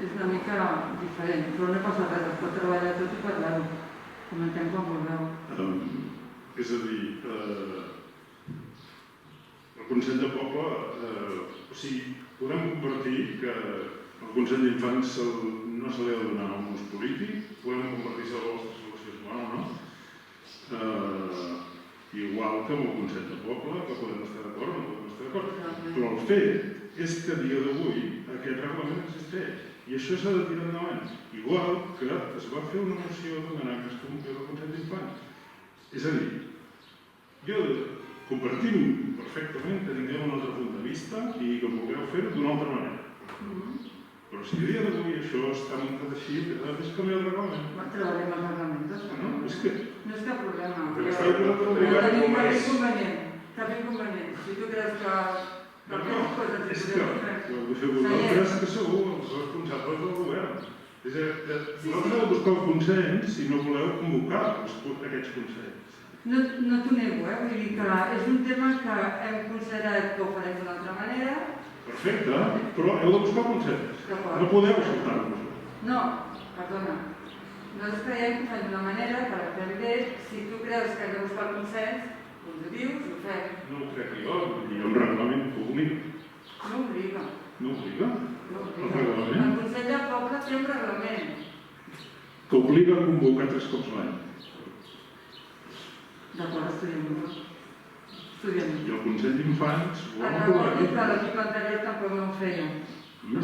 és una mica diferent, però no passa res, es pot treballar tot i parlar-ho. Comentem com vulgueu. És a dir, el Consell de Poble, podem compartir que el Consell d'Infants no se li ha de donar un ús polític, podem compartir si la vostra solució és bona o no. Igual que amb el Consell de Poble, que podem estar d'acord o no podem estar d'acord. Però el fet és que a dia d'avui aquest reglament existeix i això s'ha de tirar endavant. Igual que es va fer una moció demanant que es convoqués el Consell d'Infants. És a dir, compartim perfectament que tinguem un altre punt de vista i que vulgueu fer-ho d'una altra manera. Però si a dia d'avui això està muntat així, és canviar el reglament. Treballem el reglament, no és cap problema. Però No tenim cap inconvenient. Si tu creus que... És que vosaltres que sou els responsables del govern. Vosaltres heu de buscar el consens i no voleu convocar aquests consells. No t'ho nego, vull dir que és un tema que hem considerat que ho farem d'una altra manera. Perfecte, però heu de buscar consens. No podeu saltar-vos. No, perdona. Nosaltres creiem que ho fem d'una manera que la fem bé. Si tu creus que hem de buscar el consens, dius, ho fem. No ho crec jo, hi ha un reglament que obliga. No obliga. No obliga? No El obliga. reglament? El Consell de Poble té un reglament. Que obliga a convocar 3 cops l'any. D'acord, estudiem-ho. Estudiem-ho. I el Consell d'Infants ho vam Recordo aprovar que aquí. l'equip anterior tampoc no ho feia. Jo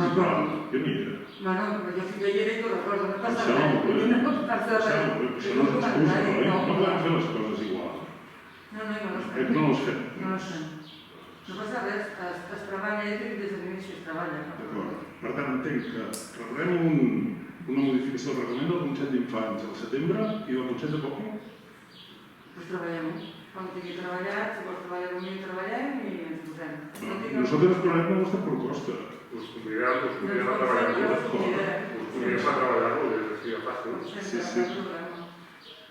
n'hi era. Bueno, però jo sí que hi era i t'ho recordo, no passa Això res. no, No passa res. Això no és excusa, oi? No podem fer les coses igual. No, no les Crec fem. que no les fem. No les fem. No passa res, es treballa, ja dic des de l'inici es treballa. D'acord. Per tant, entenc que rebrem una modificació del reglament del Consell d'Infants al setembre i del Consell de Poble. Doncs treballem-ho. Quan tingui treballat, si vols treballar amb mi, treballem i ens posem. Nosaltres esperem la vostra proposta. Us convidem a treballar-ho. Us convidem a treballar-ho, és així de fàcil. Sí.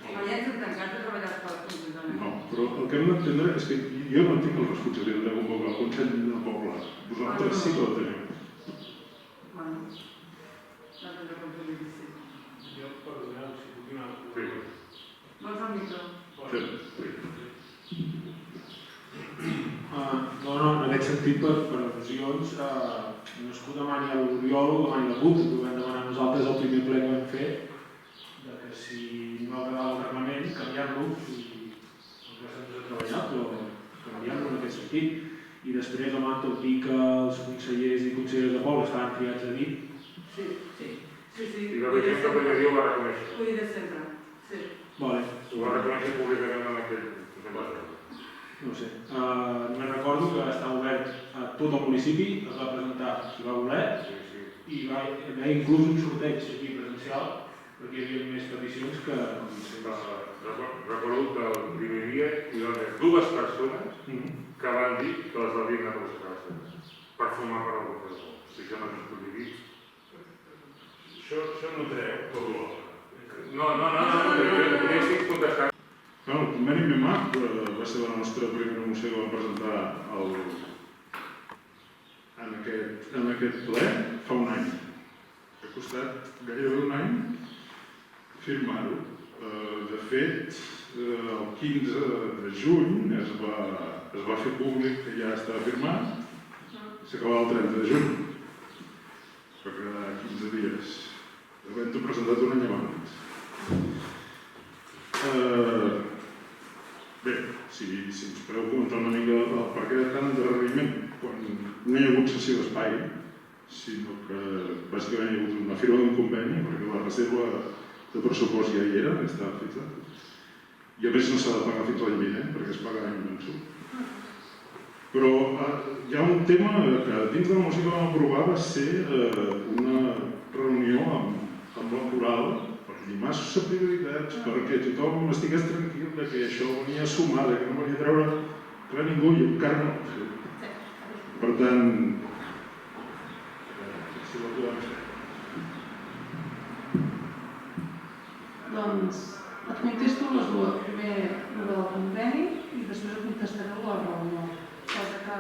No hi ha tancat de treballar per conjuntament. No, però el que hem d'entendre és que jo no tinc la responsabilitat de convocar el Consell del Poble. Vosaltres sí que la teniu. Bueno, no tindré com fer difícil. Jo, perdoneu, si puc donar... Sí. Vols el micro? No, en aquest sentit, per al·lusions, no és que ho demani a l'Oriol o ho demani a la CUP, ho vam demanar nosaltres al primer ple que vam fer, que si no agradava el reglament, canviar-lo, i nosaltres hem de treballar, però canviar-lo en aquest sentit. I després, home, tot i que els consellers i conselleres de poble estaven triats a dit. Sí. I la Virgínia Capelleria ho va reconèixer. Ho diré sempre, sí. Vale. Ho va reconèixer públicament en aquell... No ho sé. Me'n recordo que estava obert a tot el municipi, es va presentar qui va voler, i va haver inclús un sorteig aquí presencial, perquè hi havia més peticions que... Recordo que el primer dia hi va haver 2 persones que van dir que les havien anat a buscar per formar part del professor. O sigui que no ens podria dir. Això no treu tot l'home. No, estic contestant. El conveni MEMAC va ser la nostra primera moció que vam presentar en aquest ple fa un any. Ha costat gairebé un any firmar-ho. De fet, el 15 de juny es va fer públic que ja estava firmat, s'acabava el 30 de juny. Es va quedar 15 dies. Havent-ho presentat un any abans. Bé, si ens podeu comentar una mica el per què de tant endarreriment, quan no hi ha hagut sessió d'espai, sinó que bàsicament hi ha hagut una firma d'un conveni, perquè la reserva de pressupost ja hi era, estava fixat. I a més no s'ha de pagar fins l'any vinent, perquè es paga l'any vençut. Però hi ha un tema que dins de la moció que vam aprovar va ser una reunió amb la coral per llimar susceptibilitats, perquè tothom estigués tranquil de que això venia a sumar, que no venia a treure res ningú i encara no. Per tant, si la podem fer. Doncs et contesto les dues. Primer, el del conveni i després et contestaré la reunió. Cosa que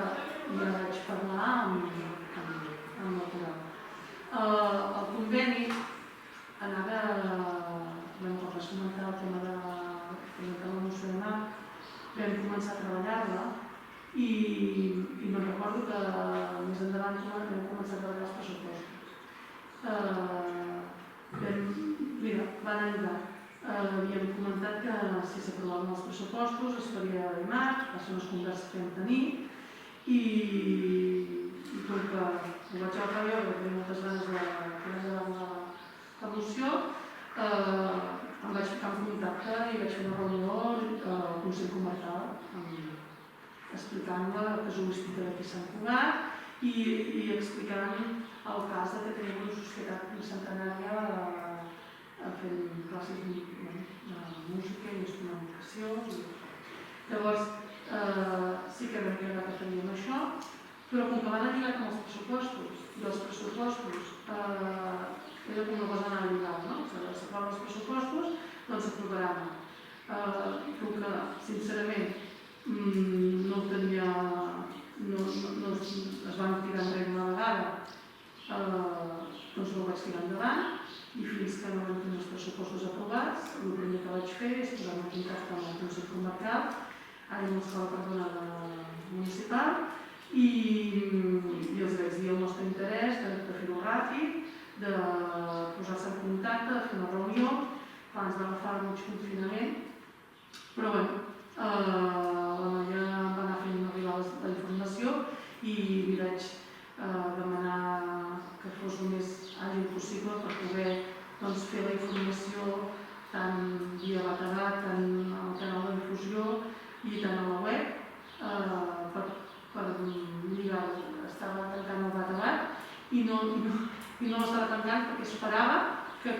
ja vaig parlar amb la coral. El conveni anava, quan vas comentar el tema de presentar la moció de mà, vam començar a treballar-la i me'n recordo que més endavant vam començar a treballar els pressupostos. Mira, van arribar. Havíem comentat que si s'aprovaven els pressupostos es faria a l'IMAC, va ser unes converses que vam tenir i com que ho vaig agafar jo, que tenia moltes ganes de treballar la moció, em vaig ficar en contacte i vaig fer una reunió al Consell Comarcal explicant la casuística de qui Sant Cugat i explicant el cas que tenim una societat centenària fent classes de música i instrumentació. Llavors, sí que vam creure que faríem això, però com que van lligat amb els pressupostos, i els pressupostos era com una cosa anar lligada, no? S'aproven els pressupostos, doncs s'aprovaran. Com que, sincerament, no tenia... es van tirar enrere una vegada, doncs no ho vaig tirar endavant, i fins que no vam tenir els pressupostos aprovats, el primer que vaig fer és posar-me en contacte amb el Consell Comarcal, una escola municipal, i els vaig dir el nostre interès de fer-ho ràpid, de posar-se en contacte, de fer una reunió. Ens va agafar el mig confinament, però bé, la noia em va anar fent arribar la informació i li vaig demanar que fos el més àgil possible per poder fer la informació tant via Batabat, tant al canal de difusió i tant a la web per lligar-ho. Estava tancant el Batabat i no l'estava tancant perquè esperava que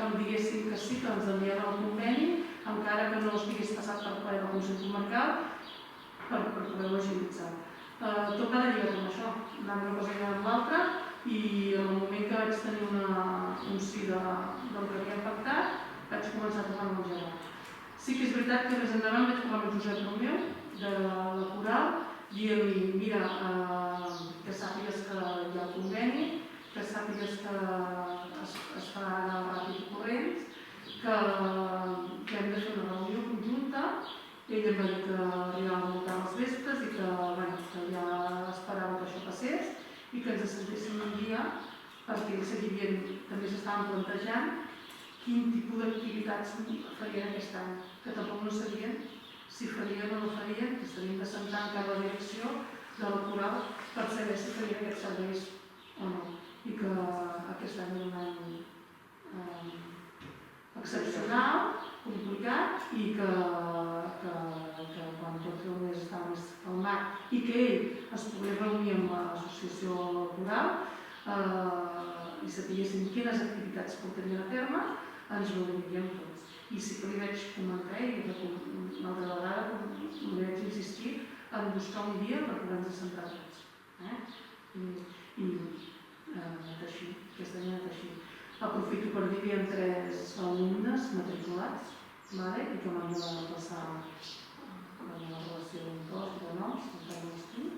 em diguessin que sí, que ens enviaven el conveni, encara que no estigués passat per ple del Consell Comarcal, per poder-ho agilitzar. Tot va de lligat amb això, anant una cosa amb l'altra, i en el moment que vaig tenir un sí del que havíem pactat, vaig començar a tocar el menjador. Sí que és veritat que més endavant vaig parlar amb el Josep Romeu, de la Coral, dient-li, mira, que sàpigues que hi ha el conveni, que sàpigues que es fa ara ràpid i corrents, que hem de fer una reunió conjunta. Ell em va dir que arribava molt tard als vespres i que ja esperava que això passés i que ens sentéssim un dia perquè ells també s'estaven plantejant quin tipus d'activitats farien aquest any, que tampoc no sabien si farien o no farien, que s'havien de sentar encara la direcció de la Coral per saber si farien aquests serveis o no. I que aquest any era un any excepcional, complicat, i que quan tot el mes estava més calmat i que ell es pogués reunir amb l'associació Coral i sapiguessin quines activitats portarien a terme, ens reuniríem tots. I sí que li vaig comentar i una altra vegada li vaig insistir en buscar un dia per poder-nos centrar tots. I així, aquest any ha anat així. Aprofito per dir que hi ha 3 alumnes matriculats i que m'han de passar la relació d'impost i de noms, encara no estic,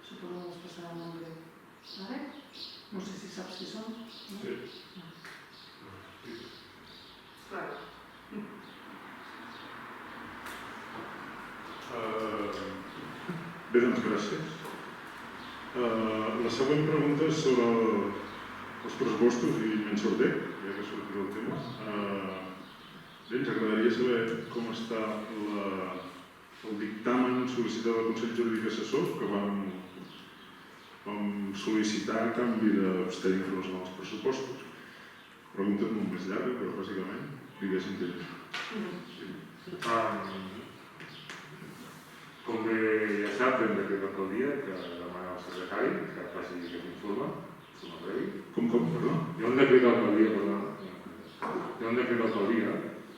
suposo que els passaran molt bé. No sé si saps qui són. Sí. Bé, doncs gràcies. La següent pregunta és sobre els pressupostos i me'n sortec, ja que sortirà el tema. Bé, ens agradaria saber com està el dictamen sol·licitat del Consell Jurídic Assessor que vam sol·licitar a canvi d'obtenir informació en els pressupostos. Pregunta molt més llarga, però bàsicament diguéssim que Com bé ja sap, hem decret d'alcaldia que demana al secretari que faci aquest informe previ. Com, perdó? Hi ha un decret d'alcaldia,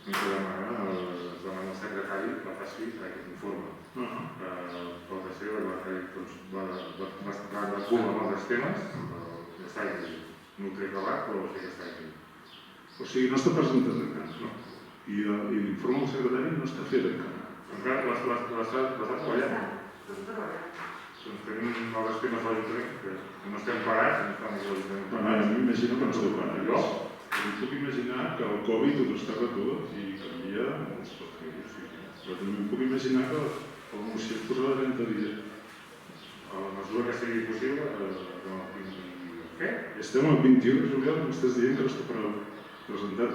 que demana al secretari que faci aquest informe. Pel que sé, va de cul amb altres temes, està aquí. No ho té acabat, però sí que està aquí. O sigui, no està presentat encara, no? I l'informe del secretari no està fet encara. Encara l'està treballant. Doncs tenim altres temes a l'Ajuntament que no estem parats, no estem a l'Ajuntament. M'imagino que no esteu parats. Em puc imaginar que el Covid ho destaca tot i canvia molts factors. Però també em puc imaginar que el moció es posarà 30 dies. A la mesura que sigui possible, no tingui què? Estem al 21 de juliol i m'estàs dient que no està presentat.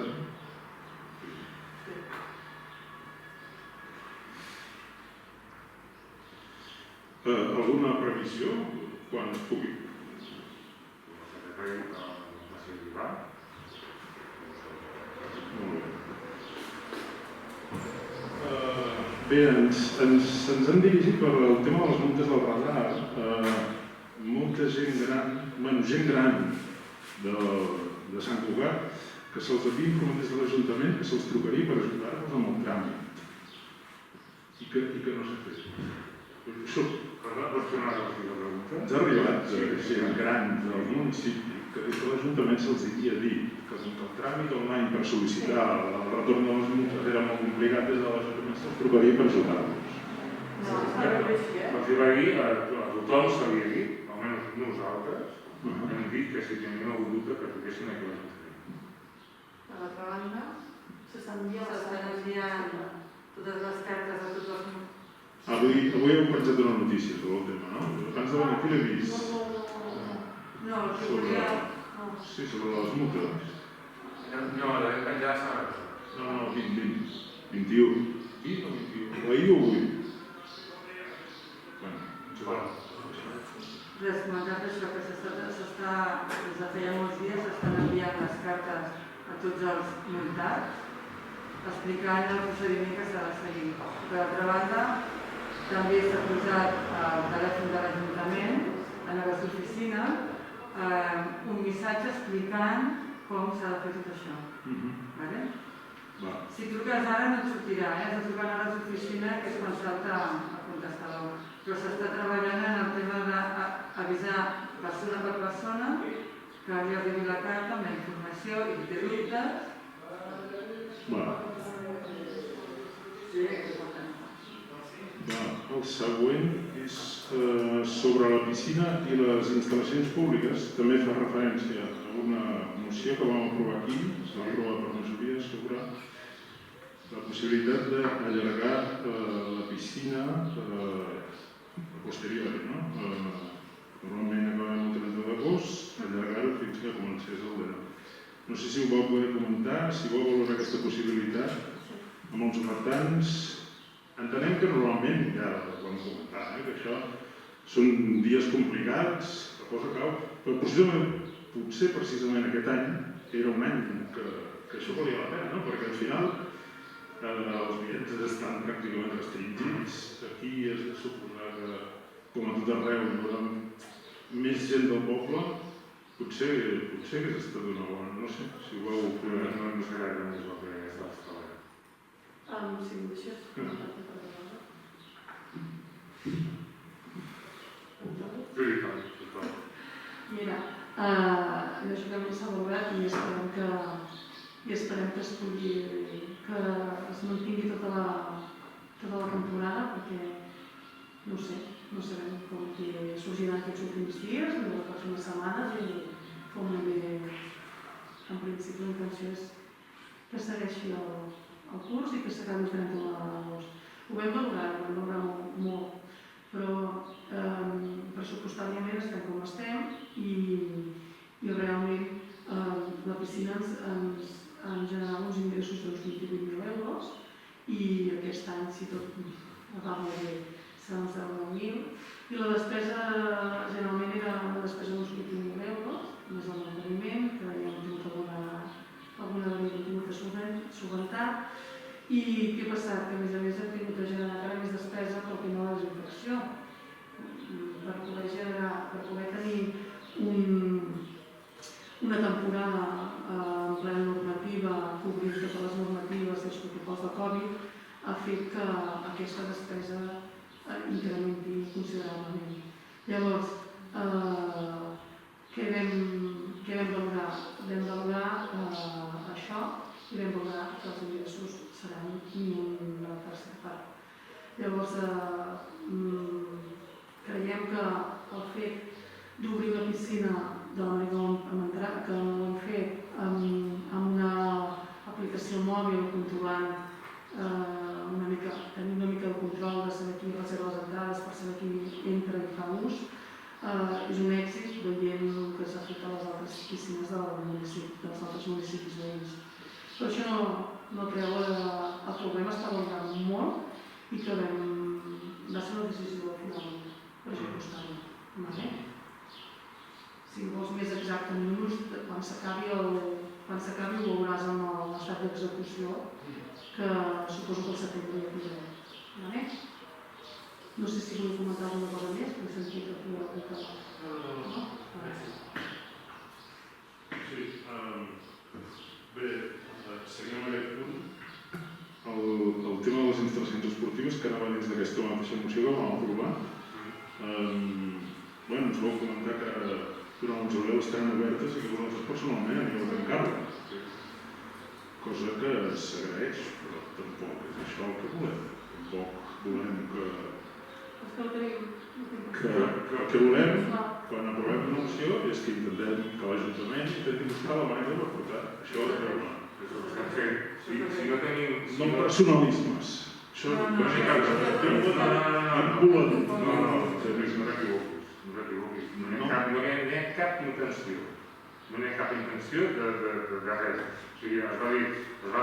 Alguna previsió quan es pugui? El secretari va ser arribar. Bé, ens han dirigit per el tema de les multes del radar. Molta gent gran de Sant Cugat que se'ls havia informat des de l'Ajuntament que se'ls trucaria per ajudar-los amb el tràmit i que no s'ha fet. Pots tornar a repetir la pregunta? Ens ha arribat gent gran del municipi que des de l'Ajuntament se'ls havia dit que com que el tràmit online per sol·licitar el retorn de les multes era molt complicat, des de l'Ajuntament se'ls trucaria per ajudar-los. Els hi va dir, a tothom s'havia dit, almenys nosaltres, hem dit que si tenien algun dubte que truquessin aquí a l'Ajuntament. Per l'altra banda, s'estan enviant totes les cartes de tots els... Avui heu penjat una notícia sobre el tema, no? Abans de venir aquí l'he vist. No, el que volia... Sí, sobre les multes. No, la vam penjar la setmana passada. No, 20. 21. 20 o 21? O ahir o avui? Bueno, Res, comentar això, que des de feia molts dies s'estan enviant les cartes a tots els multats explicant el procediment que s'ha de seguir. Per altra banda, també s'ha posat al telèfon de l'Ajuntament, a la vostra oficina, un missatge explicant com s'ha de fer tot això. Vale? Si truques ara no et sortirà, has de trucar a l'oficina, que és quan salta el contestador. Però s'està treballant en el tema d'avisar persona per persona que li arribi la carta amb la informació i si té dubtes. El següent és sobre la piscina i les instal·lacions públiques. També fa referència a una moció que vam aprovar aquí, es va aprovar per majoria segura, la possibilitat d'allargar la piscina a posteriori, no? Normalment acabem el 30 d'agost, allargar-ho fins que comencés el verà. No sé si ho vau poder comentar, si vau valorar aquesta possibilitat amb els ofertants. Entenem que normalment, ja ho vam comentar, que això són dies complicats, la cosa cau, però potser precisament aquest any era un any que això valia la pena, no? Perquè al final els viatges estan pràcticament restringits. Aquí és de suposar que, com a tot arreu, hi haurà més gent del poble, potser hagués estat una bona, no sé, si ho vau poder... No ens agrada més el que estàs treballant. Si em deixes comentar per vegada. Mira, això també s'ha valorat i esperem que es mantingui tota la temporada, perquè no sabem com sorgiran aquests últims dies ni les pròximes setmanes i com bé, en principi la intenció és que segueixi el curs i que s'acabi el 31 d'agost. Ho vam valorar molt, però pressupostàriament estem com estem i realment la piscina ens generava uns ingressos d'uns 28.000 euros i aquest any, si tot va molt bé, serà uns 19.000 i la despesa generalment era una despesa d'uns 21.000 euros, més el manteniment, que ja hem tingut alguna manera tingut de solventar. I què ha passat? Que a més hem tingut de generar encara més despesa pel tema de la desinfecció. Per poder tenir una temporada en plena normativa, cobrint totes les normatives i els protocols de Covid, ha fet que aquesta despesa incrementi considerablement. Llavors, què vam valorar? Vam valorar això i vam valorar que els ingressos seran una tercera part. Llavors, creiem que el fet d'obrir la piscina de la manera que l'hem fet amb una aplicació mòbil controlant tenir una mica de control de saber qui reserva les entrades per saber qui entra i fa ús, és un èxit veient el que s'ha fet a les altres piscines dels altres municipis veïns. Però això no treu el problema, està valorant molt i que va ser una decisió final pressupostària. Si vols més exacte en números, quan s'acabi ho veuràs en l'estat d'execució, que suposo que el setembre ja tindrem. No sé si vull comentar alguna cosa més, però he sentit aquí la boca. Sí, bé, seguim amb aquest punt. El tema de les instal·lacions esportives que anava dins d'aquesta mateixa moció que vam aprovar. Ens vau comentar que durant el juliol estaran obertes i que vosaltres personalment aneu a tancar-les. Cosa que s'agraeix, però tampoc és això el que volem. Tampoc volem que volem, quan aprovem una moció, és que intentem que l'Ajuntament intenti buscar la manera per portar això a terme. Si no tenim... No personalismes. Això No, no sé cap No n'hi ha cap intenció. No n'hi ha cap intenció de res. O sigui, es va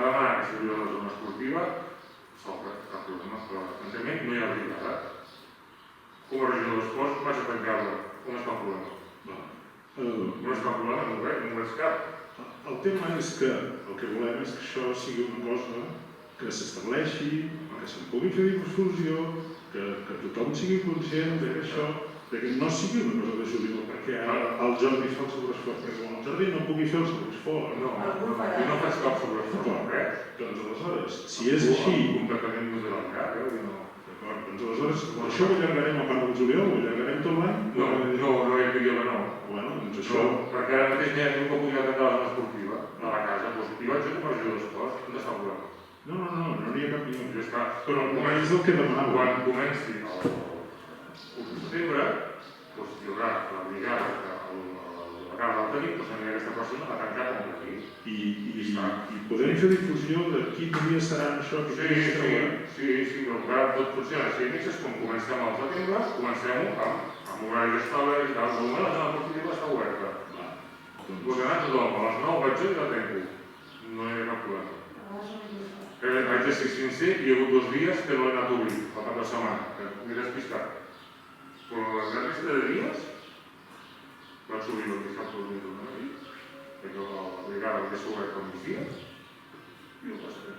demanar que s'hauria de la zona esportiva, cap problema, però evidentment no hi ha arribat. Com a regidor d'esports vaig a tancar-la. On està el problema? No és cap problema, no és cap. El tema és que el que volem és que això sigui una cosa que s'estableixi, que se'n pugui fer difusió, que tothom sigui conscient que això, que no sigui una cosa de juliol, perquè ara el Jordi fa el sobreesforç, perquè quan el Jordi no pugui fer el sobreesforç, No faig cap sobreesforç, res. doncs aleshores, si és així, Completament desarrancat, d'acord, doncs aleshores, això ho allargarem a part del juliol, ho allargarem tot l'any? No hi havia que no. Bueno, doncs això... Perquè ara mateix n'hi ha un que podria tancar la zona esportiva, a la casa, i vaig a com a regidor d'esports, on està el problema? No n'hi ha cap ni un. Ja està. Però és el que demanava. Quan comenci el 1 de setembre, hi haurà la brigada, la cara del tècnic, anirà aquesta persona a tancar com aquí. I podem fer difusió de quin dia serà això? Sí, però encara tot funciona així. És com comencem al setembre, comencem-ho amb horari d'establer i tal. De moment la zona esportiva està oberta. Doncs anar tothom, a les 9 vaig i la tanco. No hi ha cap problema. Haig de ser sincer, hi ha hagut 2 dies que no he anat a obrir, el cap de setmana, que m'he despistat. Però la resta de dies vaig obrir el dissabte del dia de la nit, perquè la brigada hauria obert al migdia, i ho vaig fer.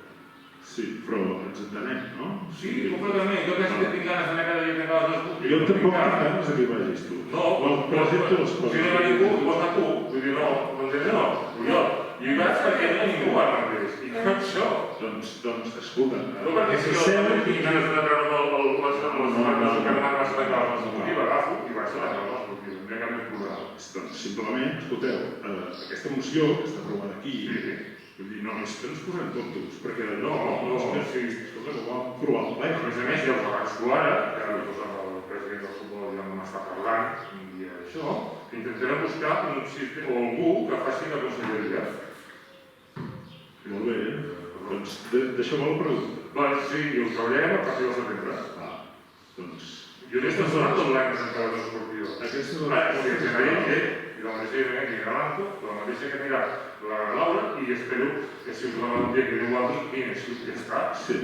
Sí, però ens entenem, no? Sí, completament. Jo penso que tinc ganes d'anar cada dia a tancar les esportives. Jo tampoc tinc ganes que hi vagis tu. No, però si no hi ha ningú, vols anar tu? Vull dir, no, m'entens o no? Jo. I hi vaig perquè no hi ha ningú ara mateix. I què és això? Doncs, escolta... No perquè si jo tinc ganes de treure les marques que m'han vas tancar les esportives, agafo i vaig a tancar les esportives. No hi ha cap més problema. Doncs simplement, escolteu, aquesta moció que està aprovada aquí, vull dir, no és que ens posem tontos, perquè sí. Escolta, que ho vam aprovar al ple. A més, ja us avanço ara, que ara el president del futbol ja m'està parlant, i això, que intentarem buscar un sistema o algú que faci la conselleria. Molt bé, doncs deixeu-me la pregunta. Sí, i ho treballarem a partir del setembre. Doncs... Jo n'he estat donant tot l'any de tancar les esportives. Aquesta és la mateixa que Galanto, la mateixa que anirà la Laura, i espero que si us la dia que diu algú, sí, ja està. Sí.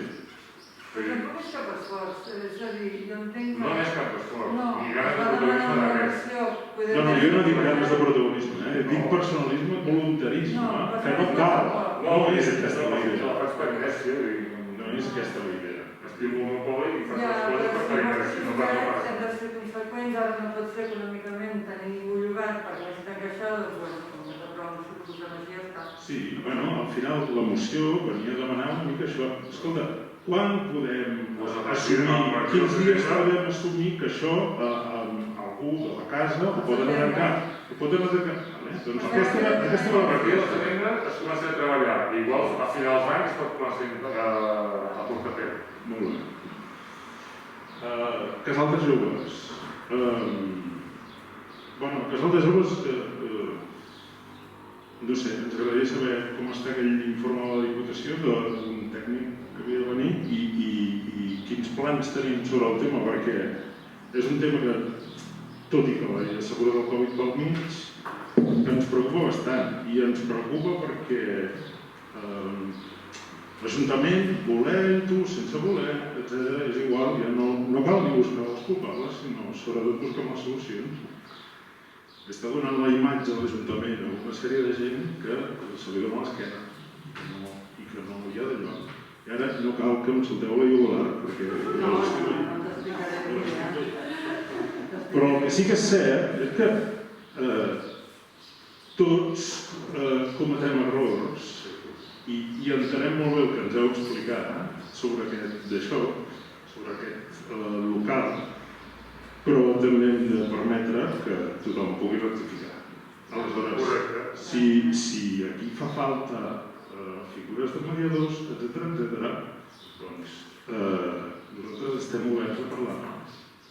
Tampoc és cap esforç, és a dir, jo entenc que... No és cap esforç, No, ni ganes de va demanar protagonisme una de res. relació... No, jo no dic ganes de protagonisme, dic personalisme, voluntarisme, que no cal. No és aquesta la idea. La faig per inèrcia i... No és aquesta la idea. Estimo el meu poble i faig Ja, les coses per però inèrcia, si no no per hem pas. de ser conseqüents, ara no pot ser econòmicament tenir ningú llogat perquè necessiten queixar, doncs bueno, com que s'aprova un suposament així ja està. Sí, bueno, al final la moció venia a demanar una mica això. Escolta, quan podem assumir, quins dies podem assumir que això algú de la casa ho poden arrencar? Ho poden arrencar? Doncs aquesta era A la partir del partida. setembre es comença a treballar, i igual a finals d'any es pot començar a portar a terme. Molt bé. Casal de joves. Bueno, Casal de joves, no sé, ens agradaria saber com està aquell informe de la Diputació d'un tècnic que havia de venir i quins plans tenim sobre el tema, perquè és un tema que, tot i que la assegura del Covid pel mig, ens preocupa bastant i ens preocupa perquè l'Ajuntament, volent-ho, sense voler, etc., és igual, ja no cal ni buscar els culpables, sinó sobretot buscar les solucions. Està donant la imatge de l'Ajuntament a una sèrie de gent que se li dona l'esquena i que no hi ha de lloc. I ara no cal que em solteu la jugular, perquè ja els estic veient. No t'explicaré. Però el que sí que és cert és que tots cometem errors i entenem molt bé el que ens heu explicat sobre d'això, sobre aquest local, però també hem de permetre que tothom pugui rectificar. Aleshores, si aquí fa falta figures de mediadors, etc., doncs nosaltres estem oberts a parlar.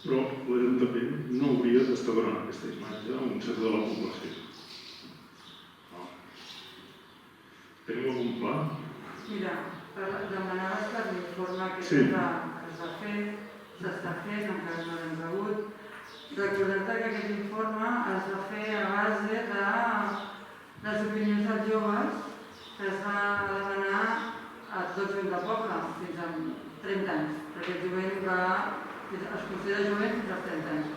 Però l'Ajuntament no hauria d'estar donant aquesta imatge a un sector de la població. Teniu algun pla? Mira, demanar les l'informe que Sí. es va fer, s'està fent, encara no l'hem rebut. Recordar-te que aquest informe es va fer a base de les opinions dels joves que es va demanar a tots els de poble fins a 30 anys, perquè el jovent es considera jovent fins als 30 anys.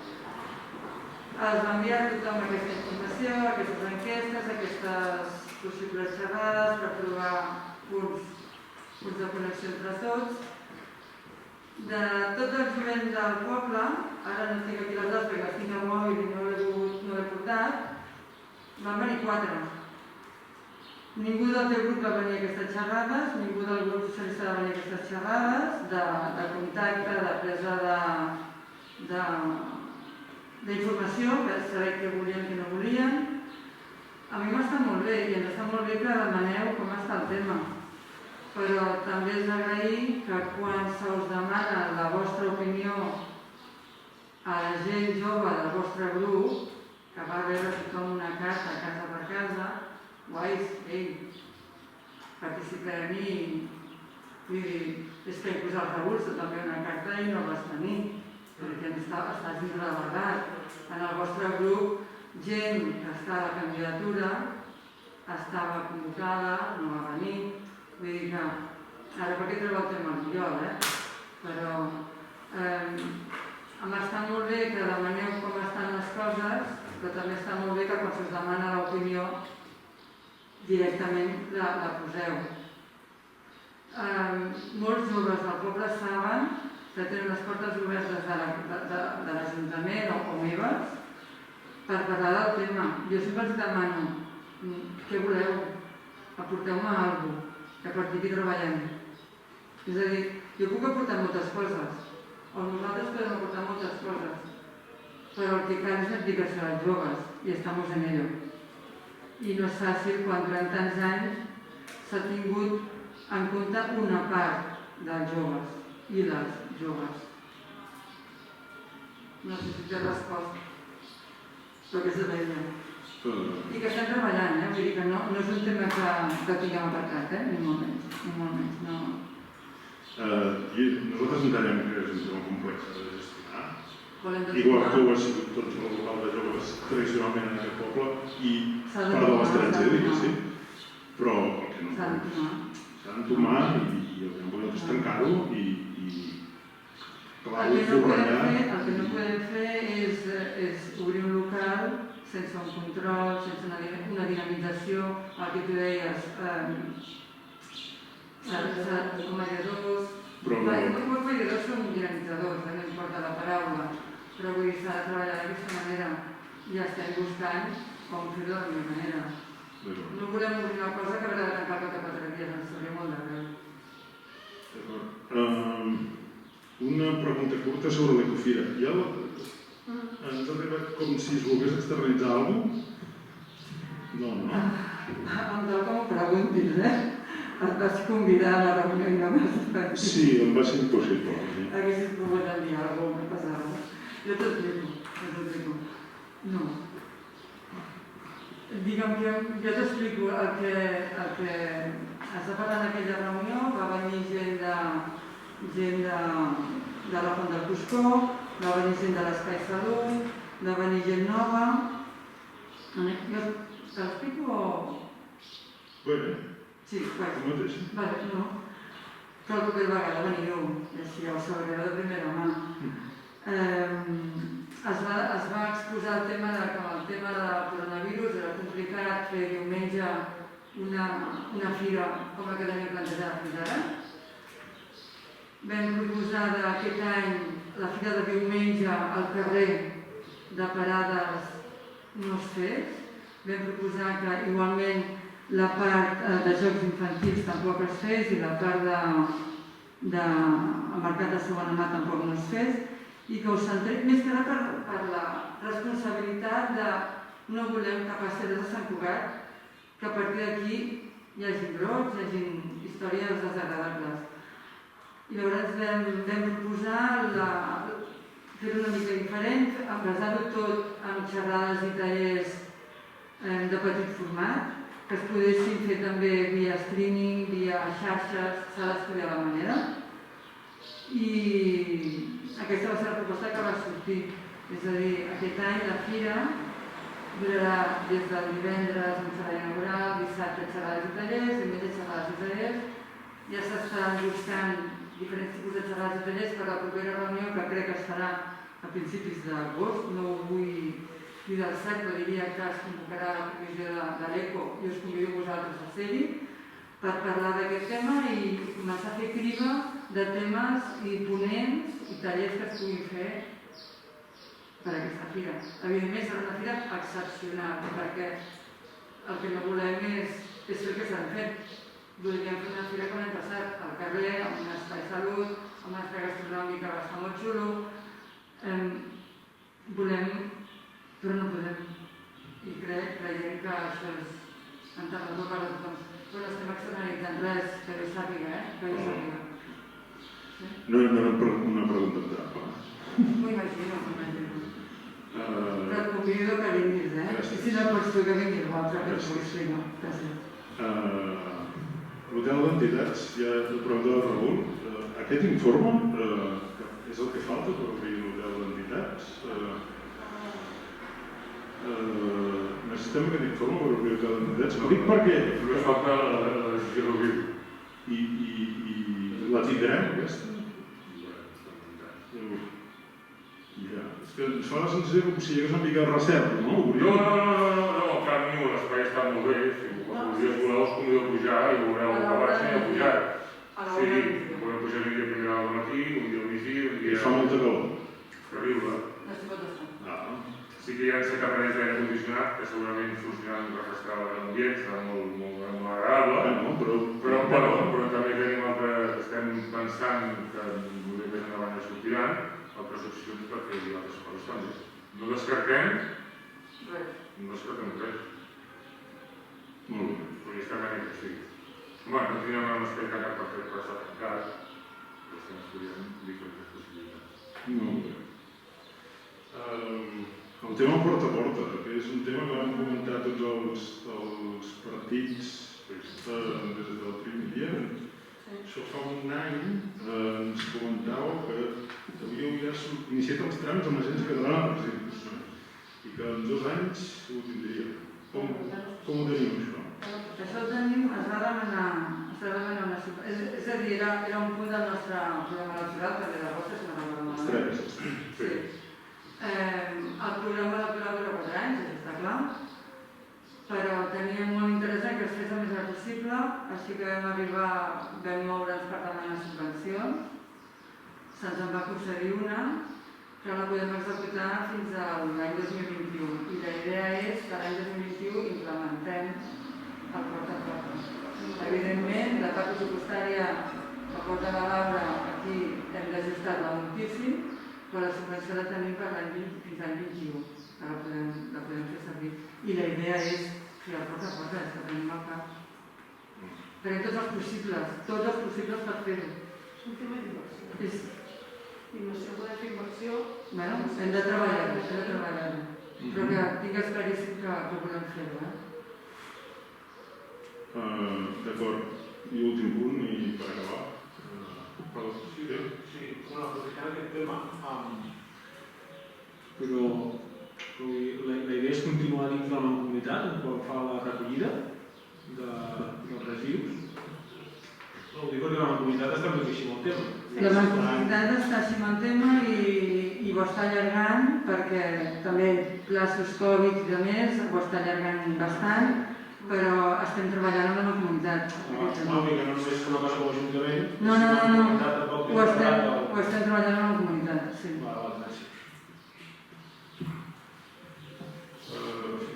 Es va enviar a tothom aquesta informació, aquestes enquestes, aquestes possibles xerrades per trobar punts de connexió entre tots. De tot el jovent del poble, ara no tinc aquí les dades perquè les tinc al mòbil i no l'he portat, van venir 4. Ningú del teu grup va venir a aquestes xerrades, ningú del grup socialista va venir a aquestes xerrades, de contacte, de presa d'informació, per saber què volien i què no volien. A mi m'està molt bé i ens està molt bé que demaneu com està el tema. Però també és d'agrair que quan se us demana la vostra opinió a la gent jove del vostre grup, que va rebre tothom una carta casa per casa, guais, ei, participem-hi, vull dir, és que he posat el rebut també una carta i no vas tenir, perquè estàs irrelegat. En el vostre grup, gent que està a la candidatura, estava convocada, no va venir. Vull dir que, ara perquè treu el tema millor, però m'està molt bé que demaneu com estan les coses, però també està molt bé que quan us demana l'opinió directament la poseu. Molts joves del poble saben que tenen les portes obertes de l'Ajuntament o meves per parlar del tema. Jo sempre els demano, què voleu? Aporteu-me alguna cosa, que a partir d'aquí treballem. És a dir, jo puc aportar moltes coses, o nosaltres podem aportar moltes coses, però el que cal és implicació dels joves, i estamos en ello. I no és fàcil quan durant tants anys s'ha tingut en compte una part dels joves i les joves. No sé si té resposta, però que és de veure. I que estem treballant, vull dir que no és un tema que tinguem aparcat, ni molt menys, no. Nosaltres entenem que és un tema complex de gestionar, Igual que ho ha sigut tots el local de joves tradicionalment en aquest poble i part de l'estranger, diguéssim, però el que no s'ha d'entomar i el que no podem és tancar-ho i el que no podem fer és obrir un local sense un control, sense una dinamització, el que tu deies, com mediadors. Molts mediadors són dinamitzadors, no importa la paraula, però vull dir, s'ha de treballar d'aquesta manera i estem buscant com fer-ho de la millor manera. No volem obrir una cosa que haurà de tancar cada 4 dies, ens sabria molt de greu. Una pregunta curta sobre l'Ecofira. Ens ha arribat com si es volgués externalitzar alguna cosa? No? Em dol que m'ho preguntis, Et vaig convidar a la reunió i no vas estar aquí. Sí, em va ser impossible. Haguessis pogut enviar alguna cosa, passava. Jo t'explico. No. Digue'm que jo t'explico el que es va parlar en aquella reunió, va venir gent de la Font del Cuscó, va venir gent de l'Espai Salut, va venir gent nova. Jo t'explico o...? Bé, sí, el mateix. Vale, no. Però la propera vegada veniu, així ho sabreu de primera mà. Es va exposar el tema que amb el tema del coronavirus era complicat fer diumenge una fira com la que tenim plantejada fins ara. Vam proposar d'aquest any la fira de diumenge al carrer de parades no es fes. Vam proposar que igualment la part de jocs infantils tampoc es fes i la part de mercat de segona mà tampoc no es fes i que us centreu més que res per la responsabilitat de no volem que passi res a Sant Cugat, que a partir d'aquí hi hagi brots, hi hagi històries desagradables. I llavors vam proposar fer-ho una mica diferent, basar-ho tot en xerrades i tallers de petit format, que es poguessin fer també via streaming, via xarxes, s'ha d'estudiar la manera, I aquesta va ser la proposta que va sortir. És a dir, aquest any la fira durarà des del divendres amb serà inaugural, dissabte xerrades i tallers, diumenge xerrades i tallers. Ja s'estan buscant diferents tipus de xerrades i tallers per la propera reunió, que crec que es farà a principis d'agost. No ho vull dir del cert, però diria que es convocarà la comissió de l'ECO i us convido a vosaltres a ser-hi per parlar d'aquest tema i començar a fer criba de temes i ponents i tallers que es puguin fer per aquesta fira. Evidentment serà una fira excepcional, perquè el que no volem és fer el que s'han fet. Voldríem fer una fira com l'any passat, al carrer, amb un espai salut, amb una espai gastronòmica que va estar molt xulo. Volem, però no podem. I creiem que això és enterrador per a tothom. Però no estem externalitzant res, que jo sàpiga, que jo sàpiga. No era una pregunta trampa. M'ho imagino. Però et convido que vinguis, I si no pots tu que vinguis, l'altre que et puguis fer, no? Gràcies. L'hotel d'entitats, ja t'ho preguntava el Raül, aquest informe és el que falta per obrir l'hotel d'entitats? Necessitem aquest informe per obrir l'hotel d'entitats? Ho dic perquè... Només falta la decisió d'obrir-ho. I la tindrem, aquesta? Ja, és que ens fa la sensació com si hi hagués una mica de recerca, no? No, clar, l'espai està molt bé. Si els dies voleu us convido a pujar i veureu el que vaig a pujar. Sí, podem pujar un dia primera al matí, un dia al migdia, un dia... I fa molta calor. Terrible. No s'hi pot estar. Sí que hi ha 7 aparells d'aire condicionat que segurament funcionaran refrescar l'ambient, serà molt agradable. Però també tenim estem pensant que més endavant ja sortiran altres opcions perquè hi ha altres coses també. No descartem res. Molt bé. Perquè estem en que sí. No tindrem un espai tancat per estar tancat, però estem estudiant diferents possibilitats. Molt bé. El tema porta a porta, que és un tema que vam comentar tots els partits des del primer dia. Això fa un any ens comentàveu que havíeu ja iniciat els tràmits amb l'Agència Catalana de Residus i que en 2 anys ho tindríeu. Com ho teniu, això? Això ho tenim, es va demanar una subvenció. És a dir, era un punt del nostre programa electoral, que era vostre, si no recordo malament. Els 3. Sí. El programa electoral dura 4 anys, això està clar, però teníem molt interès en que es fes el més gran possible, així que vam moure'ns per demanar subvencions. Se'ns en va concedir una, que la podem executar fins a l'any 2021. I la idea és que l'any 2021 implementem el porta a porta. Evidentment, la part pressupostària que porta la Laura, aquí hem d'ajustar-la moltíssim, però la subvenció la tenim per fins l'any 21, que la podem fer servir. I la idea és fer el porta a porta, és que tenim al cap. Tenim tots els possibles per fer-ho. És un tema d'inversió. Inversió, podem fer inversió... Hem de treballar-ho, però que tingues claríssim que volem fer-ho. D'acord. I últim punt, i per acabar. Sí, aprofitant aquest tema, però la idea és continuar dins de la mancomunitat quan fa la recollida dels residus. Ho dic perquè la mancomunitat està moltíssim el tema. La mancomunitat està així amb el tema i ho està allargant perquè també plaços Covid i de més ho està allargant bastant, però estem treballant amb la mancomunitat. No, que no només és una cosa com l'Ajuntament, No, ho estem treballant amb la mancomunitat, sí.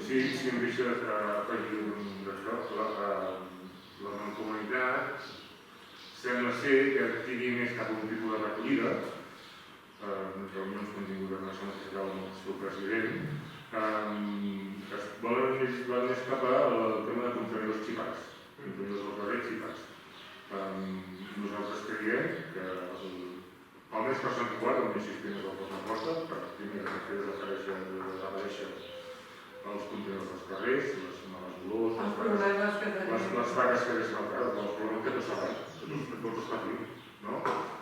Si em deixes afegir d'això, la mancomunitat sembla ser que tingui més cap a un tipus de recollida, reunions que hem tingut amb la Secretaria amb el seu president, que volen més cap al tema de contenidors xipats, contenidors dels barrets xipats. Nosaltres creiem que almenys per Sant Cugat, on hi sistema del porta a porta, per primer que desapareixen els contenidors dels carrers, les males olors, les taques que deixen al carrer, els problemes que no saben, tots els patim, no?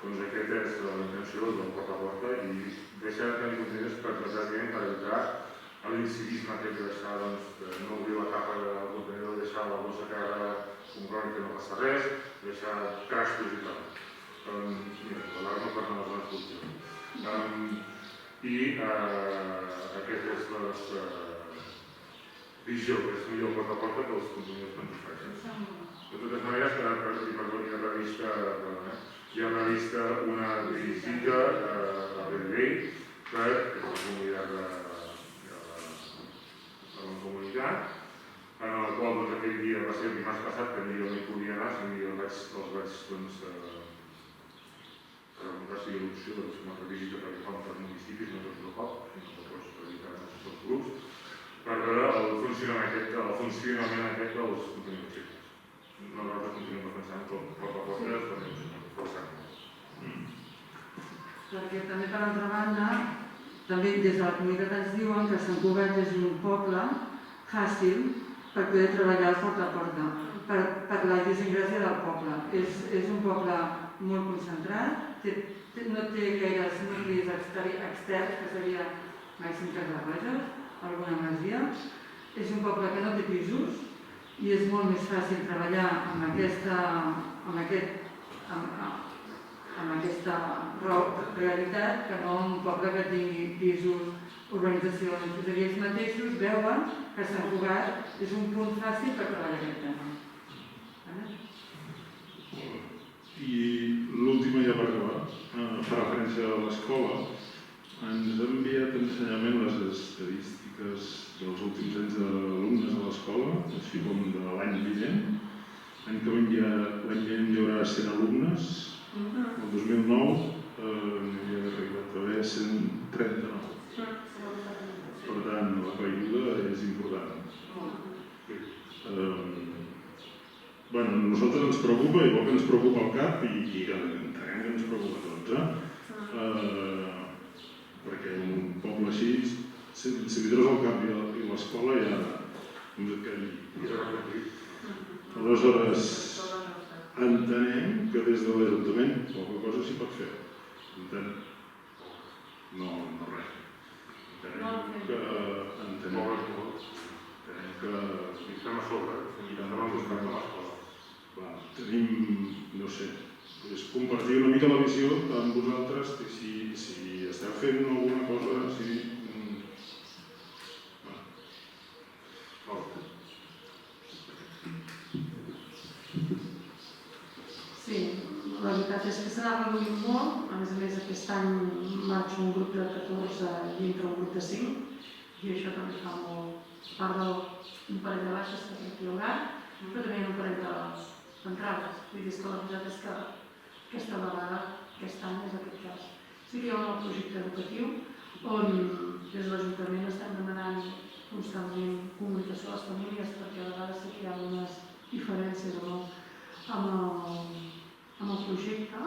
Doncs aquesta és la intenció del porta a porta i deixar de tenir contenidors precisament per evitar l'incivisme aquest de deixar, no obrir la capa del contenidor, deixar la bossa cara comprant que no passa res, deixar trastos i tal. L'alarma per a les zones funcions. I aquesta és la nostra visió, que és millor porta a porta que els contenidors que ens ofereixen. De totes maneres, hi ha prevista una visita a Bellvei per la comunitat en la qual aquell dia va ser el dimarts passat, que jo no hi podia anar, sinó que va ser l'opció de fer una visita perquè fan per municipis, no tots el cop, per evitar tots els grups, per veure el funcionament aquest dels contenidors xics. Nosaltres continuem defensant com porta a porta també forçant. Perquè també, per altra banda, també des de la comunitat ens diuen que Sant Cugat és un poble fàcil per poder treballar al porta a porta, per la idiosincràsia del poble. És un poble molt concentrat, no té gaires nuclis externs, que seria màxim Casarrages, alguna masia. És un poble que no té pisos i és molt més fàcil treballar amb aquesta realitat que no un poble que tingui pisos, urbanitzacions. Ells mateixos veuen que Sant Cugat és un punt fàcil per treballar aquest tema. I l'última, ja per acabar, fa referència a l'escola. Ens ha enviat ensenyament les estadístiques dels últims anys d'alumnes a l'escola, així com de l'any vinent. L'any vinent hi haurà 100 alumnes. El 2009 n'hi havia arribat a haver 139. Per tant, la caiguda és important. A nosaltres ens preocupa, igual que ens preocupa el CAP, i entenem que ens preocupa a tots, perquè un poble així, si li treus el CAP i l'escola, ja no sé què dir. Aleshores, entenem que des de l'Ajuntament poca cosa s'hi pot fer. Entenem? No res. Entenem que estem a sobre, estem al costat de l'escola. Tenim, no sé, compartir una mica la visió amb vosaltres, si esteu fent alguna cosa, Sí, la veritat és que s'ha reduït molt. A més, aquest any marxa un grup de 14 i entra un grup de 5, i això també fa molt part d'un parell de baixes que aquí hi haurà, però també hi ha un parell d'entrades. Vull dir que la veritat és que aquesta vegada, aquest any és aquest cas. Sí que hi ha un nou projecte educatiu on des de l'Ajuntament estem demanant constantment comunicació a les famílies, perquè a vegades sí que hi ha unes diferències amb el projecte.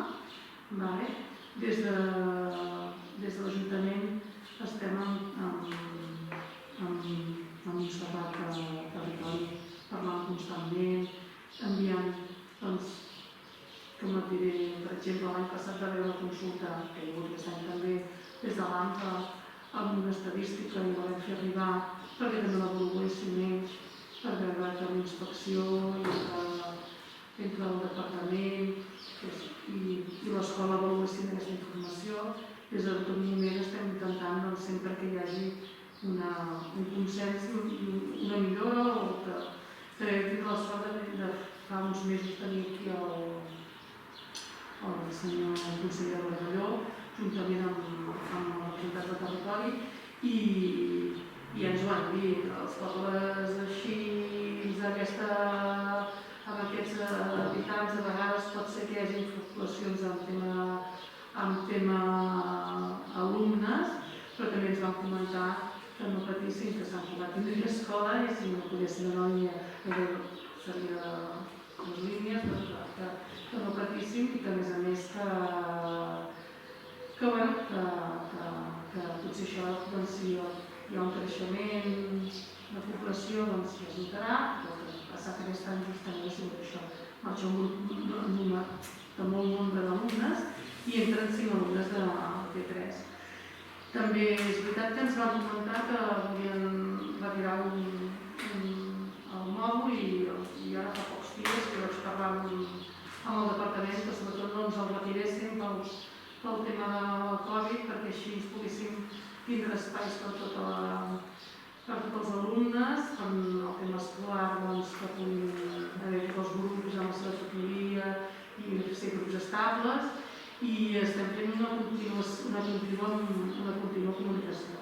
Des de l'Ajuntament estem amb Montserrat Territori parlant constantment, enviant, com et diré, per exemple, l'any passat va haver una consulta, que hi ha hagut aquest any també, des de l'AMPA, amb una estadística i volem fer arribar perquè també l'avaluessin ells, per veure que la inspecció entre el departament i l'escola avaluessin aquesta informació. Des de tot moment estem intentant sempre que hi hagi un consens i una millora, o que tinc la sort de fa uns mesos tenir aquí el senyor conseller Bargalló, juntament amb la Comunitat de Territori, i ens ho han dit, els pobles així, amb aquests habitants, a vegades pot ser que hi hagi fluctuacions en tema alumnes, però també ens van comentar que no patissin, que Sant Cugat tindria escola i si no poguessin anar a la línia seria les línies, que no patissin i que a més que potser això, si hi ha un creixement de població, s'hi ajudarà, però el que passa que aquest any justament ha sigut això, marxa un grup de molt nombre d'alumnes i entren 5 alumnes de T3. També és veritat que ens van comentar que volien retirar el mòdul i ara fa pocs dies que vaig parlar amb el departament que sobretot no ens el retiréssim pel tema del Covid, perquè així ens poguéssim tindre espais per tots els alumnes, per el tema escolar, que puguin haver tots els grups amb la seva tutoria i ser grups estables, i estem fent una contínua comunicació.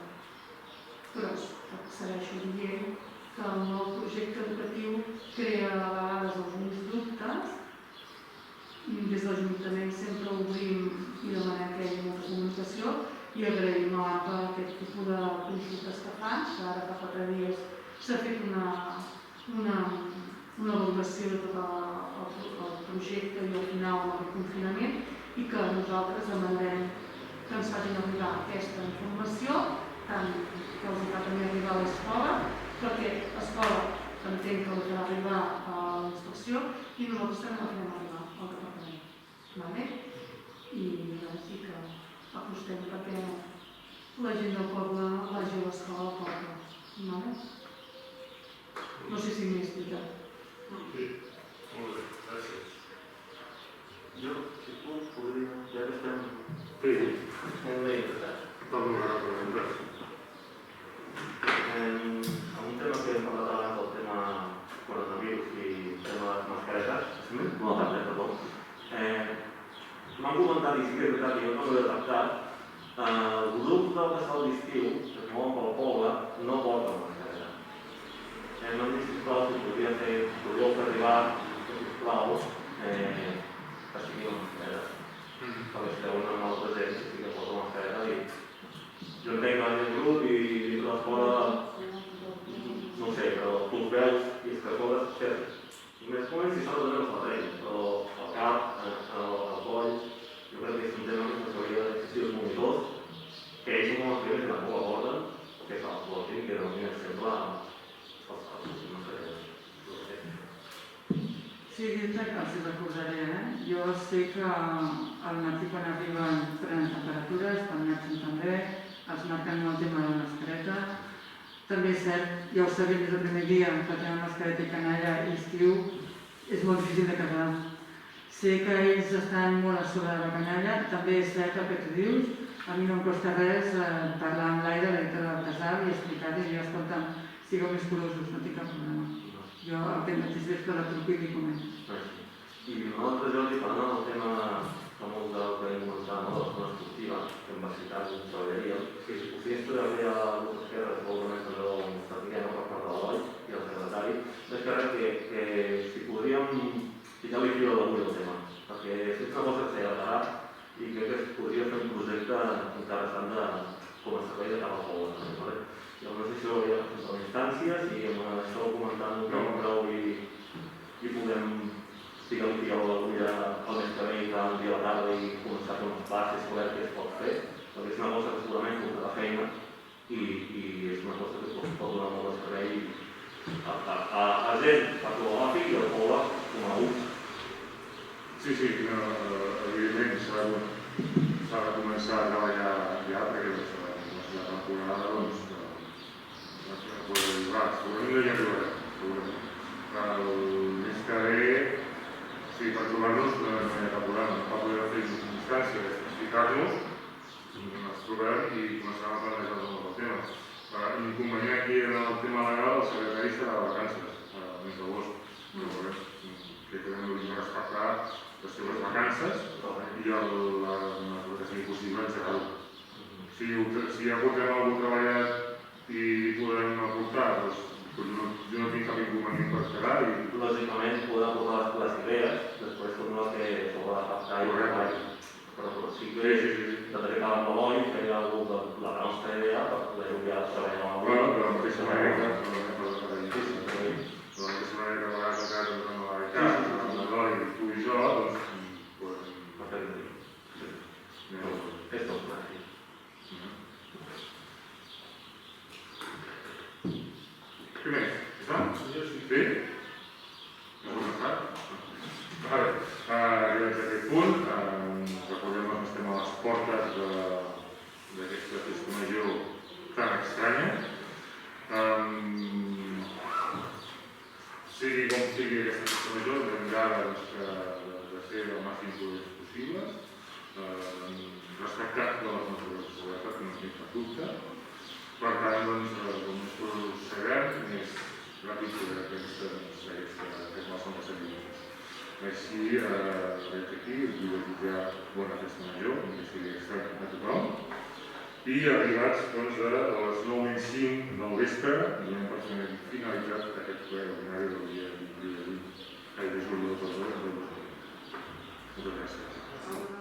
Però segueixo dient que el nou projecte educatiu crea a vegades alguns dubtes. Des de l'Ajuntament sempre obrim i demanem que hi hagi molta comunicació i agraïm a l'AMPA aquest tipus de consultes que fan. Ara fa 4 dies s'ha fet una valoració de tot el projecte i al final amb el confinament i que nosaltres demanem que ens facin arribar aquesta informació, tant que els fa també arribar a l'escola, perquè l'escola entenc que els farà arribar a la inspecció i nosaltres també la farem arribar al departament. I així que apostem perquè la gent del poble vagi a l'escola al poble. No sé si m'he explicat. Sí, molt bé, gràcies. Jo, si puc, podria, ja que estem... Sí, En la llibertat. torno a la pregunta. En un tema que hem parlat abans, el tema coronavirus i el tema de les mascaretes, perdó. M'han comentat, i sí que és veritat que jo no l'he tractat, els grups del casal d'estiu que es mouen pel poble no porten mascareta. M'han dit, sisplau, si podria fer, podríeu fer arribar, sisplau, que sigui una mascareta. Perquè si treuen amb el present, sí que porta una mascareta i jo entenc que va dir el grup i dintre de l'escola, no ho sé, però tu els veus i és que cobres, només comenci s'ha de donar els patrells, però al cap, al coll, jo crec que és un tema que s'hauria d'existir els monitors, que ells són els primers que tampoc aborden, que és el floating, que era un exemple als mascaretes. Sí, jo que els recordaré, Jo sé que al matí quan arriben prenen temperatures, quan marxen també, els marquen el tema de la mascareta. També és cert, ja ho sabem des del primer dia, que tenen mascareta i canalla i estiu és molt difícil de casar. Sé que ells estan molt a sobre de la canalla, també és cert el que tu dius, a mi no em costa res parlar amb l'Aire, la directora del casal, i explicar-li, i escolta'm, sigueu més curosos, no tinc cap problema. Jo aquest mateix vespre la truco i li comento. I nosaltres, Jordi, parlant del tema que molt del que hem comentat, de l'escola esportiva, que hem visitat i treballaríem, si us podria fer a grup d'Esquerra, segurament també ho estratiguem per part de l'Eloi i el secretari, d'Esquerra que si podríem ficar-li fil a l'agulla al tema, perquè és una cosa que s'ha allargat i crec que es podria fer un projecte interessant com a servei de cap al poble. Llavors això ja ha a instàncies i amb això comentant un prou i podem ficar-li fil a l'agulla al mes que ve i cada dia a la tarda i començar a fer unes classes, saber què es pot fer, perquè és una cosa que segurament portarà feina i és una cosa que pot donar molt de servei a gent per que ho agafi i al poble com a un. Sí, evidentment s'ha de començar a treballar ja perquè la temporada doncs pot arribar, segurament no hi arribarem. El mes que ve, sí, per trobar-nos no hi ha cap problema, no cal poder fer instància, explicar-nos, ens trobem i començarem a planejar el tema. L'inconvenient aquí en el tema legal, el secretari serà de vacances, al mes d'agost. Crec que hem de respectar les seves vacances i la mesura que sigui possible engegar-ho. Si ja portem algú treballat i podem aportar, doncs jo no tinc cap inconvenient per quedar i... Lògicament podem aportar les idees, després tot el que s'haurà d'adaptar i treballar. Però sí que intentaré quedar amb l'Eloi, que hi ha hagut la nostra idea per poder-ho ja treballar amb l'Eloi. De la mateixa manera que de la mateixa manera que a vegades a casa amb l'Eloi, tu i jo, doncs podem... És tot plàstic. Què més? Està? Sí? No ho has estat? Arribats a aquest punt, recordem que estem aquesta festa major tan estranya. Sigui com sigui aquesta festa major, hem de ser el màxim prudents possibles, respectar totes les mesures de seguretat, que no és cap dubte. Per tant, com més produts sabem, més ràpid serà aquest malson que s'ha dit. Així, veig aquí, us vull desitjar bona festa major, que sigui estrany a tothom. I arribats a les 9:05 del vespre, donem per finalitzat aquest ple ordinari del dia 28 de juliol del 2020. Moltes gràcies.